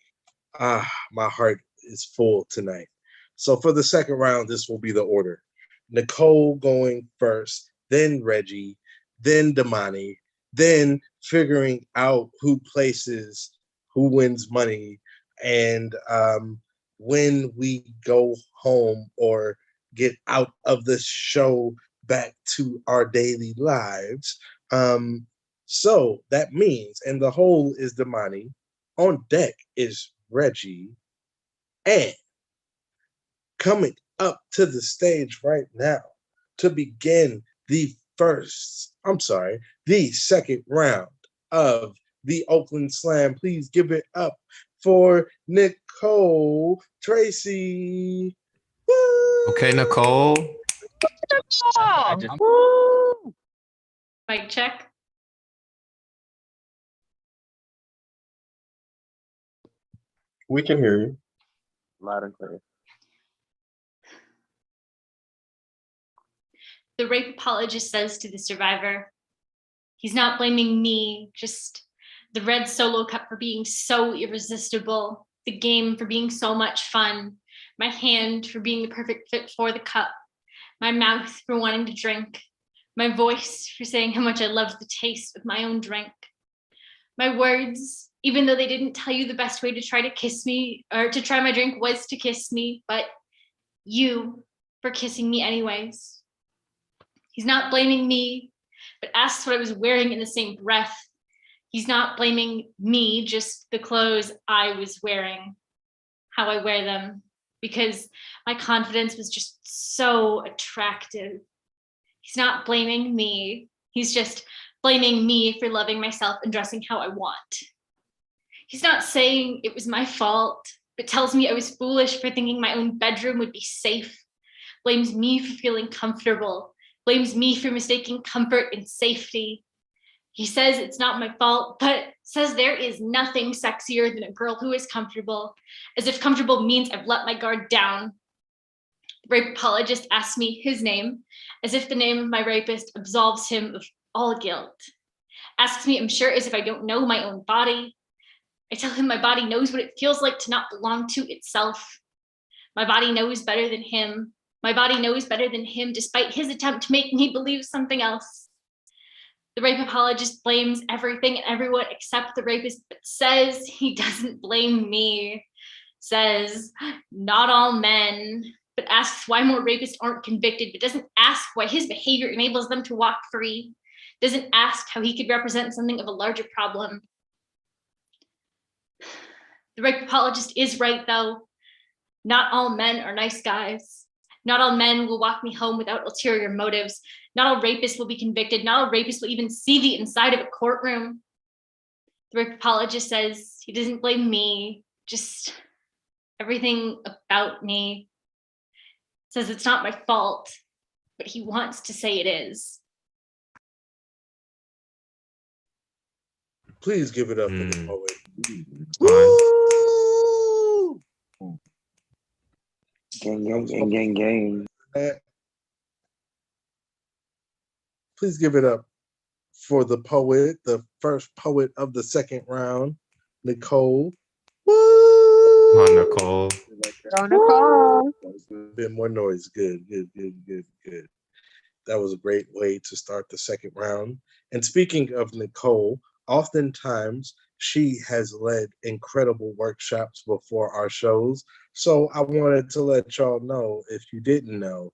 my heart is full tonight. So for the second round, this will be the order. Nicole going first, then Reggie, then Damani, then figuring out who places, who wins money, and when we go home or get out of the show back to our daily lives. So that means, and the whole is Damani, on deck is Reggie, and coming up to the stage right now to begin the second round of the Oakland Slam. Please give it up for Nicole Tracy. Woo! Okay, Nicole. Mic check. We can hear you. Loud and clear. The rape apologist says to the survivor, he's not blaming me, just the red solo cup for being so irresistible, the game for being so much fun, my hand for being the perfect fit for the cup, my mouth for wanting to drink, my voice for saying how much I love the taste of my own drink, my words, even though they didn't tell you the best way to try to kiss me or to try my drink was to kiss me, but you for kissing me anyways. He's not blaming me, but asks what I was wearing in the same breath. He's not blaming me, just the clothes I was wearing, how I wear them, because my confidence was just so attractive. He's not blaming me. He's just blaming me for loving myself and dressing how I want. He's not saying it was my fault, but tells me I was foolish for thinking my own bedroom would be safe, blames me for feeling comfortable, blames me for mistaking comfort and safety. He says it's not my fault, but says there is nothing sexier than a girl who is comfortable, as if comfortable means I've let my guard down. The rape apologist asks me his name, as if the name of my rapist absolves him of all guilt. Asks me, I'm sure, as if I don't know my own body. I tell him my body knows what it feels like to not belong to itself. My body knows better than him. My body knows better than him, despite his attempt to make me believe something else. The rape apologist blames everything and everyone except the rapist, but says he doesn't blame me. Says, not all men, but asks why more rapists aren't convicted, but doesn't ask why his behavior enables them to walk free. Doesn't ask how he could represent something of a larger problem. The rape apologist is right, though. Not all men are nice guys. Not all men will walk me home without ulterior motives. Not all rapists will be convicted. Not all rapists will even see the inside of a courtroom. The rape apologist says he doesn't blame me, just everything about me. Says it's not my fault, but he wants to say it is. Please give it up for the poet. Woo! Gang, gang, gang, gang, gang. Please give it up for the poet, the first poet of the second round, Nicole. Woo! Come on, Nicole. Go, Nicole. A bit more noise. Good. That was a great way to start the second round. And speaking of Nicole, oftentimes she has led incredible workshops before our shows. So I wanted to let y'all know, if you didn't know,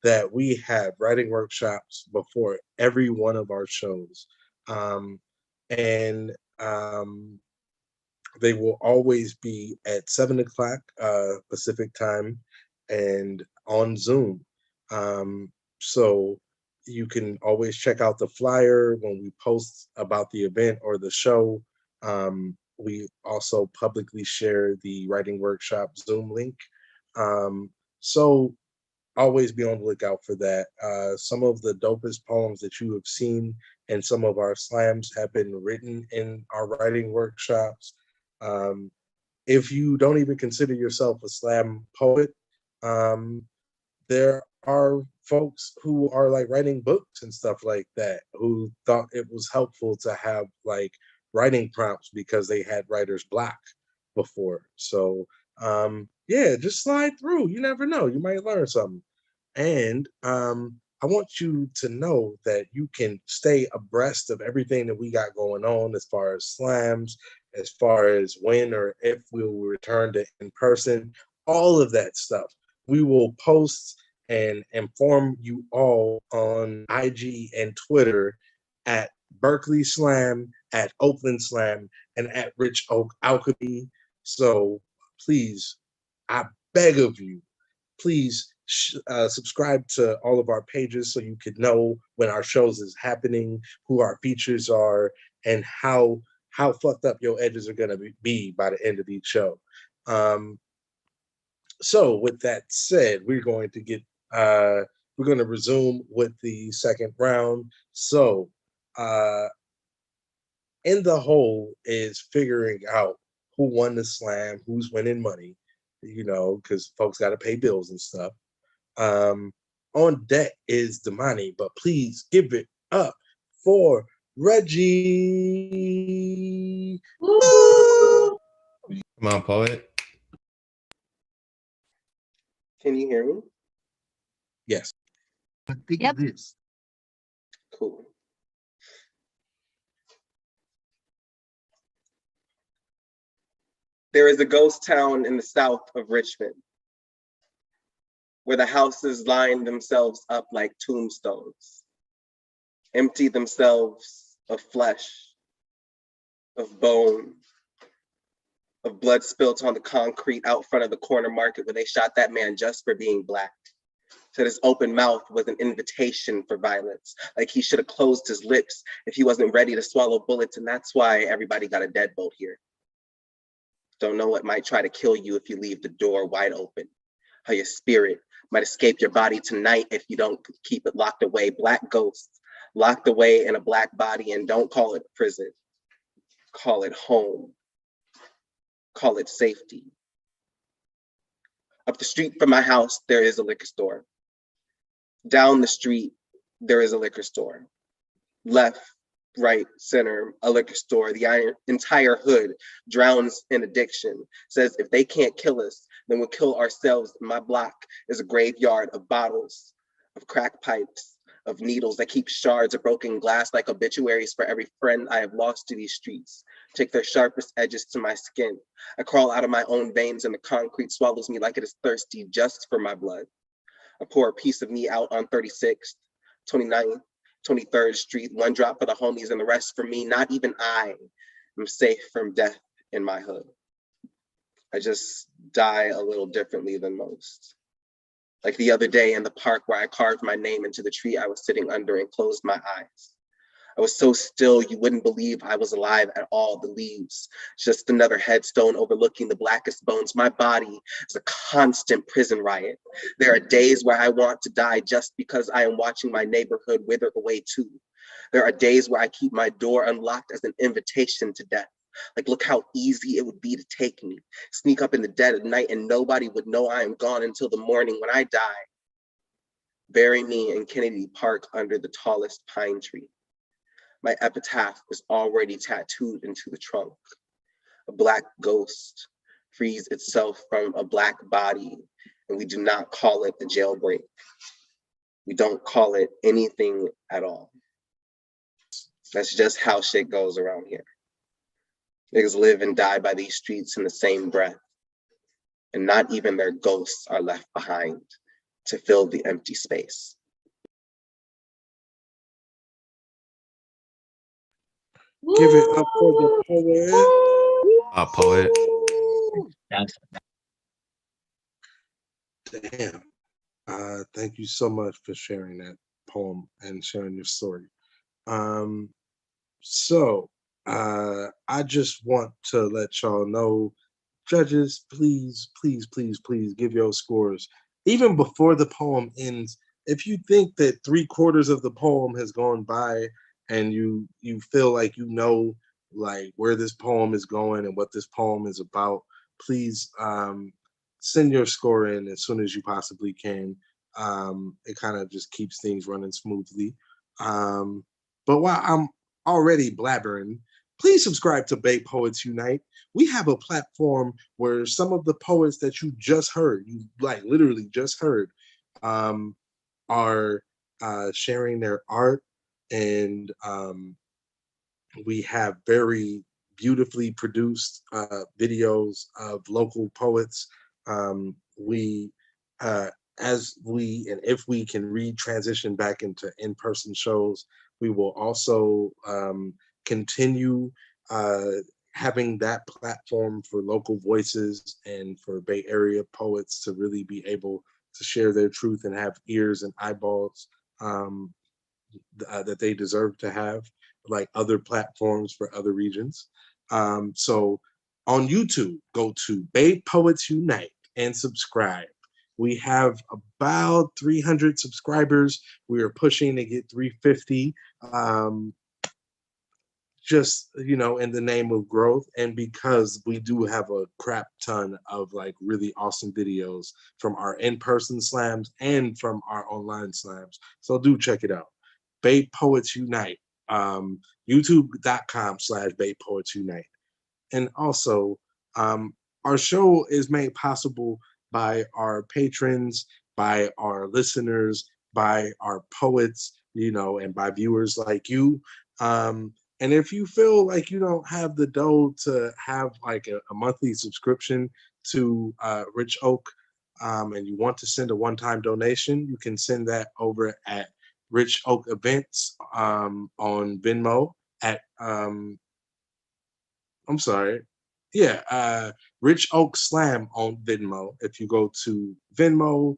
that we have writing workshops before every one of our shows. They will always be at 7 o'clock Pacific time and on Zoom. So you can always check out the flyer when we post about the event or the show. We also publicly share the writing workshop Zoom link. So always be on the lookout for that. Some of the dopest poems that you have seen in some of our slams have been written in our writing workshops. If you don't even consider yourself a slam poet, there are folks who are like writing books and stuff like that who thought it was helpful to have like writing prompts because they had writer's block before. So yeah, just slide through. You never know, you might learn something. And I want you to know that you can stay abreast of everything that we got going on as far as slams, as far as when or if we will return to in person, all of that stuff. We will post and inform you all on IG and Twitter at Berkeley Slam, at Oakland Slam, and at Rich Oak Alchemy. So please, I beg of you, please subscribe to all of our pages so you could know when our shows is happening, who our features are, and how fucked up your edges are gonna be by the end of each show. So with that said, we're going to resume with the second round. So in the hole is figuring out who won the slam, who's winning money, because folks got to pay bills and stuff. On deck is Damani, but please give it up for Reggie. Woo! Come on, poet. Can you hear me? Yes. I think Yep. this. Cool. There is a ghost town in the south of Richmond where the houses line themselves up like tombstones, empty themselves of flesh, of bone, of blood spilt on the concrete out front of the corner market where they shot that man just for being Black. Said his open mouth was an invitation for violence, like he should have closed his lips if he wasn't ready to swallow bullets, and that's why everybody got a deadbolt here. Don't know what might try to kill you if you leave the door wide open. How your spirit might escape your body tonight if you don't keep it locked away. Black ghosts locked away in a Black body, and don't call it prison. Call it home. Call it safety. Up the street from my house, there is a liquor store. Down the street, there is a liquor store. Left, right, center, a liquor store. The entire hood drowns in addiction. Says if they can't kill us, then we'll kill ourselves. My block is a graveyard of bottles, of crack pipes, of needles that keep shards of broken glass like obituaries for every friend I have lost to these streets. Take their sharpest edges to my skin. I crawl out of my own veins and the concrete swallows me like it is thirsty just for my blood. I pour a piece of me out on 36th, 29th, 23rd Street, one drop for the homies and the rest for me. Not even I am safe from death in my hood. I just die a little differently than most. Like the other day in the park where I carved my name into the tree I was sitting under and closed my eyes. I was so still you wouldn't believe I was alive at all. The leaves, just another headstone overlooking the blackest bones. My body is a constant prison riot. There are days where I want to die just because I am watching my neighborhood wither away too. There are days where I keep my door unlocked as an invitation to death. Like, look how easy it would be to take me, sneak up in the dead of night and nobody would know I am gone until the morning when I die. Bury me in Kennedy Park under the tallest pine tree. My epitaph is already tattooed into the trunk. A Black ghost frees itself from a Black body, and we do not call it the jailbreak. We don't call it anything at all. That's just how shit goes around here. Niggas live and die by these streets in the same breath, and not even their ghosts are left behind to fill the empty space. Give it up for the poet. Poet. Damn. Thank you so much for sharing that poem and sharing your story. So I just want to let y'all know, judges, please, please, please, please give your scores. Even before the poem ends, if you think that 3/4 of the poem has gone by and you feel like you know like where this poem is going and what this poem is about, please send your score in as soon as you possibly can. It kind of just keeps things running smoothly. But while I'm already blabbering, please subscribe to Bay Poets Unite. We have a platform where some of the poets that you just heard, you like literally just heard, are sharing their art, and we have very beautifully produced videos of local poets. We as we and if we can transition back into in-person shows, we will also continue having that platform for local voices and for Bay Area poets to really be able to share their truth and have ears and eyeballs that they deserve to have, like other platforms for other regions. So on YouTube, go to Bay Poets Unite and subscribe. We have about 300 subscribers. We are pushing to get 350. Just, you know, in the name of growth, and because we do have a crap ton of like really awesome videos from our in-person slams and from our online slams. So do check it out. Bay Poets Unite, youtube.com/Bay Poets Unite. And also, our show is made possible by our patrons, by our listeners, by our poets, you know, and by viewers like you. And if you feel like you don't have the dough to have like a monthly subscription to Rich Oak, and you want to send a one-time donation, you can send that over at Rich Oak Events on Venmo at Rich Oak Slam on Venmo. If you go to Venmo,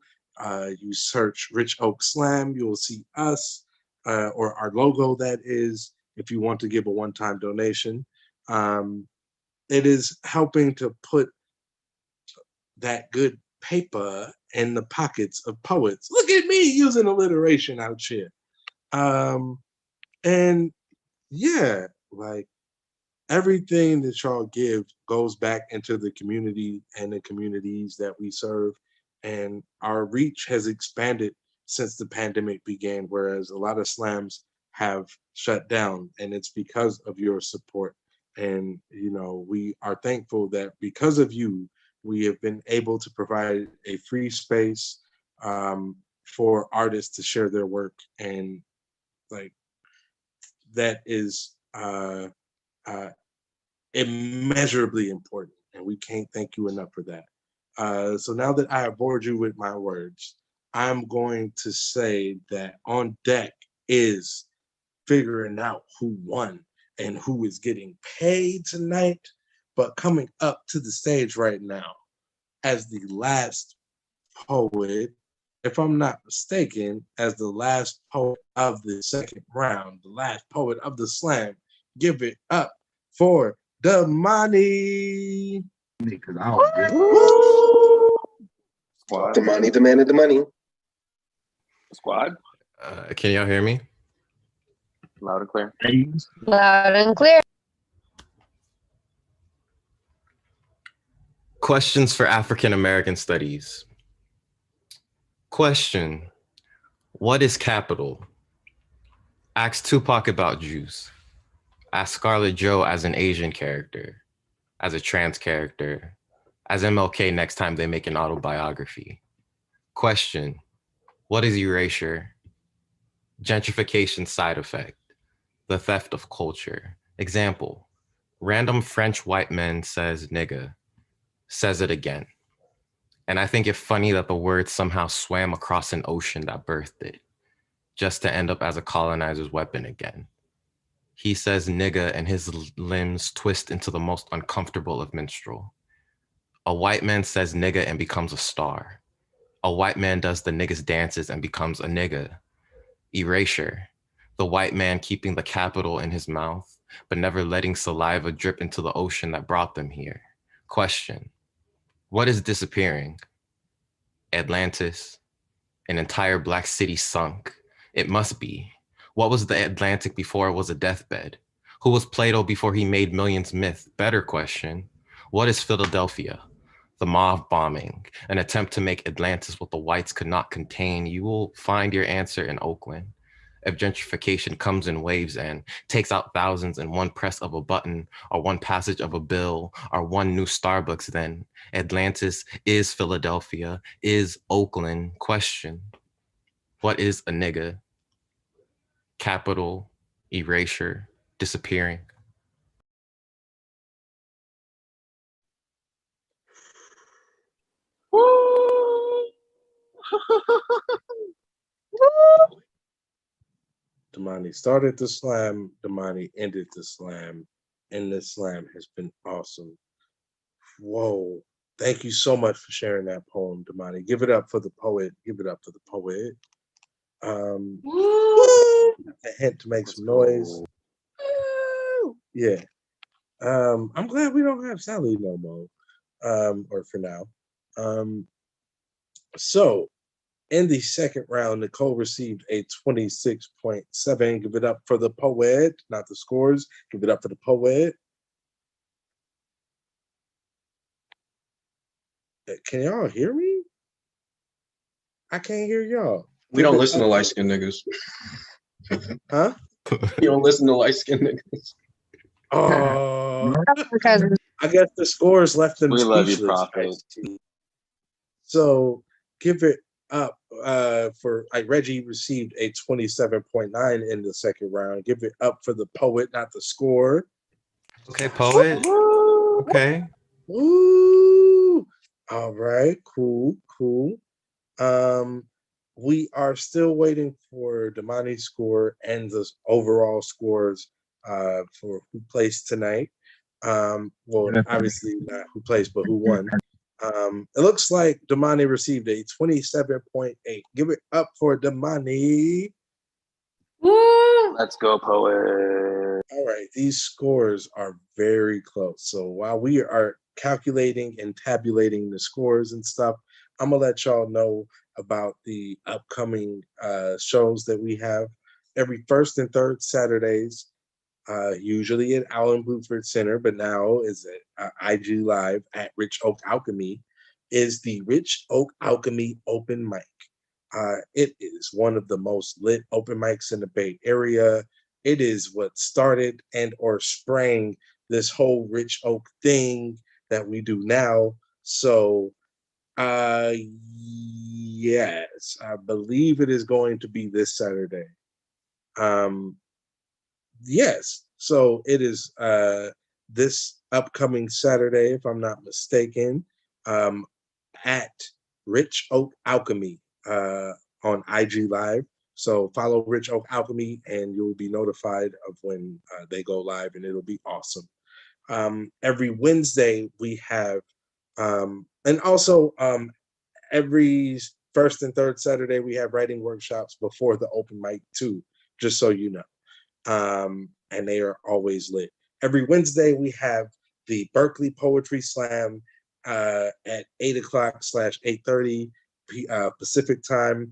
you search Rich Oak Slam, you will see us or our logo, that is, if you want to give a one-time donation. It is helping to put that good paper in the pockets of poets. Look at me using alliteration out here. And yeah, like everything that y'all give goes back into the community and the communities that we serve. And our reach has expanded since the pandemic began, whereas a lot of slams have shut down, and it's because of your support. And you know, we are thankful that because of you, we have been able to provide a free space for artists to share their work, and like that is immeasurably important, and we can't thank you enough for that. So now that I have bored you with my words, I'm going to say that on deck is figuring out who won and who is getting paid tonight. But coming up to the stage right now as the last poet, if I'm not mistaken, as the last poet of the second round, the last poet of the slam, give it up for Damani. Because I don't get Squad. The money demanded the money. Squad. Can y'all hear me? Loud and clear. Loud and clear. Questions for African American Studies. Question: what is capital? Ask Tupac about juice. Ask Scarlett Joe as an Asian character, as a trans character, as MLK next time they make an autobiography. Question: what is erasure? Gentrification side effect. The theft of culture. Example: random French white man says nigga, says it again. And I think it funny that the word somehow swam across an ocean that birthed it, just to end up as a colonizer's weapon again. He says nigga and his limbs twist into the most uncomfortable of minstrel. A white man says nigga and becomes a star. A white man does the niggas dances and becomes a nigga. Erasure. The white man keeping the capital in his mouth, but never letting saliva drip into the ocean that brought them here. Question. What is disappearing? Atlantis. An entire black city sunk. It must be. What was the Atlantic before it was a deathbed? Who was Plato before he made millions myth? Better question. What is Philadelphia? The mob bombing, an attempt to make Atlantis what the whites could not contain. You will find your answer in Oakland. If gentrification comes in waves and takes out thousands in one press of a button or one passage of a bill or one new Starbucks, then Atlantis is Philadelphia, is Oakland. Question. What is a nigga? Capital, erasure, disappearing. Damani started the slam, Damani ended the slam, and this slam has been awesome. Whoa. Thank you so much for sharing that poem, Damani. Give it up for the poet. Give it up for the poet. Woo! A hint to make some noise. Woo! Yeah. I'm glad we don't have Sally no more. Or for now. So in the second round, Nicole received a 26.7. Give it up for the poet, not the scores. Give it up for the poet. Can y'all hear me? I can't hear y'all. We don't listen to light-skinned niggas. Huh? You don't listen to light-skinned niggas. Oh, I guess the scores left them We love you, speechless. Prophet. So give it up for Reggie received a 27.9 in the second round. Give it up for the poet, not the score. Okay, poet. Okay. Woo! All right, cool. We are still waiting for Damani's score and the overall scores for who placed tonight. Well, obviously not who placed, but who won. It looks like Damani received a 27.8. Give it up for Damani. Woo! Let's go, poet. All right, these scores are very close. So while we are calculating and tabulating the scores and stuff, I'm gonna let y'all know about the upcoming shows that we have every first and third Saturdays, usually at Allen Bluford Center, but now is at IG Live at Rich Oak Alchemy, is the Rich Oak Alchemy Open Mic. It is one of the most lit open mics in the Bay Area. It is what started and or sprang this whole Rich Oak thing that we do now. So yes, I believe it is going to be this Saturday. Yes, so it is this upcoming Saturday, if I'm not mistaken, at Rich Oak Alchemy on IG Live. So follow Rich Oak Alchemy and you'll be notified of when they go live, and it'll be awesome. Every Wednesday we have, and also every first and third Saturday we have writing workshops before the open mic too, just so you know. And they are always lit. Every Wednesday we have the Berkeley Poetry Slam at 8:00/8:30 Pacific time.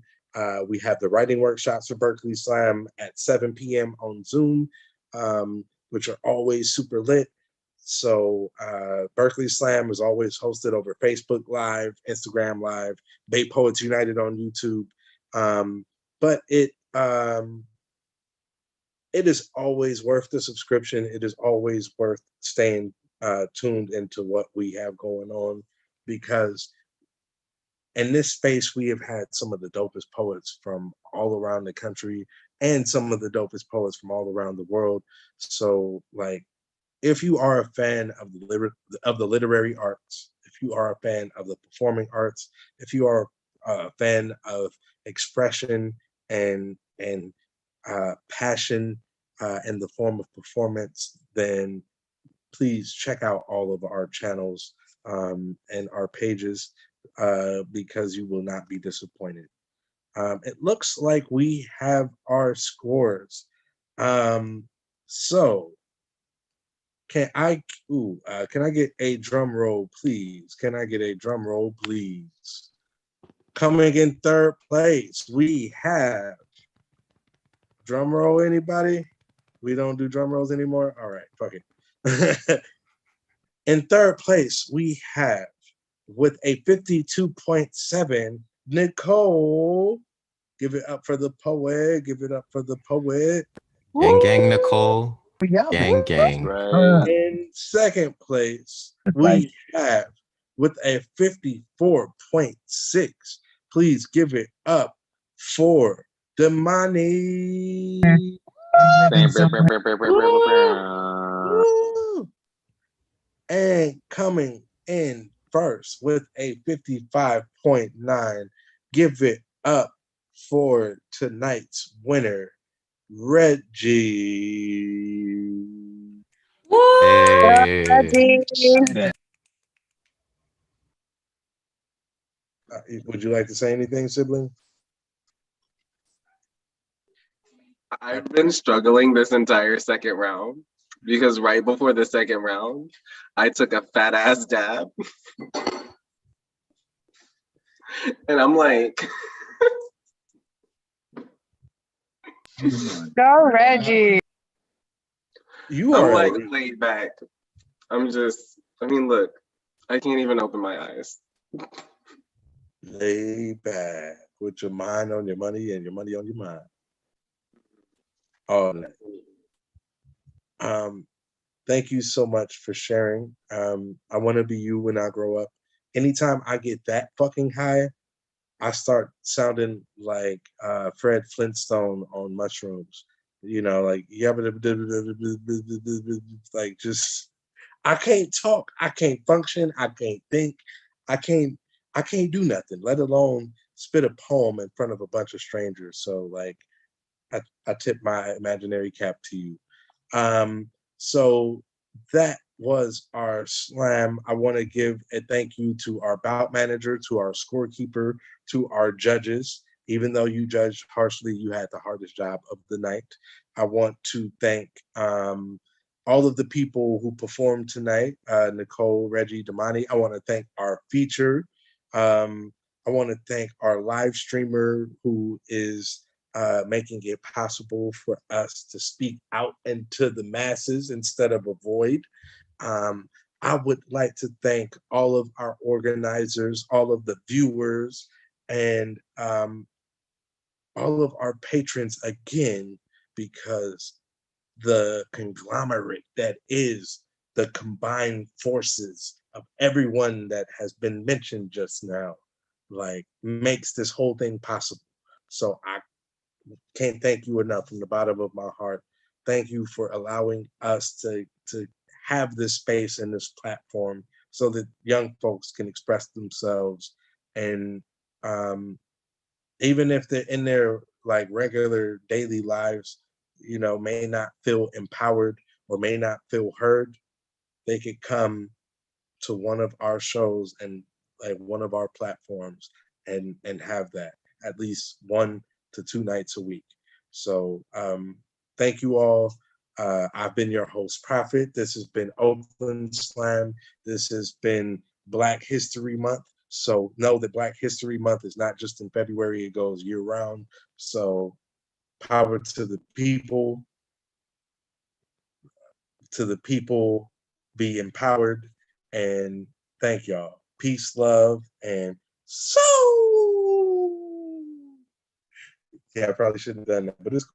We have the writing workshops for Berkeley Slam at 7 p.m. on Zoom, which are always super lit. So Berkeley Slam is always hosted over Facebook Live, Instagram Live, Bay Poets United on YouTube. But it is always worth the subscription. It is always worth staying tuned into what we have going on, because in this space, we have had some of the dopest poets from all around the country and some of the dopest poets from all around the world. So like, if you are a fan of the literary arts, if you are a fan of the performing arts, if you are a fan of expression and passion in the form of performance, then please check out all of our channels and our pages. because you will not be disappointed. It looks like we have our scores. So can I get a drum roll, please? Can I get a drum roll, please? Coming in third place, we have drum roll. Anybody? We don't do drum rolls anymore. All right, fuck it. In third place, we have with a 52.7, Nicole. Give it up for the poet. Give it up for the poet. Gang, gang, Nicole. Gang, gang. Right. In second place, we have with a 54.6. Please give it up for Damani. And coming in first with a 55.9. Give it up for tonight's winner, Reggie. Hey. Would you like to say anything, sibling? I've been struggling this entire second round because right before the second round, I took a fat ass dab. And I'm like, Go, Reggie. You I'm are like laid back. Look, I can't even open my eyes. lay back with your mind on your money and your money on your mind. All that. Thank you so much for sharing. I want to be you when I grow up. Anytime I get that fucking high, I start sounding like Fred Flintstone on mushrooms. You know, like like just I can't talk, I can't function, I can't think, I can't do nothing, let alone spit a poem in front of a bunch of strangers. So like I tip my imaginary cap to you. So that was our slam. I want to give a thank you to our bout manager, to our scorekeeper, to our judges. Even though you judged harshly, you had the hardest job of the night. I want to thank all of the people who performed tonight, Nicole, Reggie, Damani. I want to thank our feature. I want to thank our live streamer who is making it possible for us to speak out into the masses instead of avoid. I would like to thank all of our organizers, all of the viewers, and all of our patrons again, because the conglomerate that is the combined forces of everyone that has been mentioned just now, like, makes this whole thing possible. So I can't thank you enough from the bottom of my heart. Thank you for allowing us to have this space and this platform so that young folks can express themselves. And even if they're in their like regular daily lives, you know, may not feel empowered or may not feel heard, they could come to one of our shows and like one of our platforms and have that at least 1 to 2 nights a week. So thank you all. I've been your host, Prophet. This has been Oakland Slam. This has been Black History Month. So know that Black History Month is not just in February, it goes year round. So power to the people. To the people, be empowered, and thank y'all. Peace, love, and so. Yeah, I probably shouldn't have done that, but it's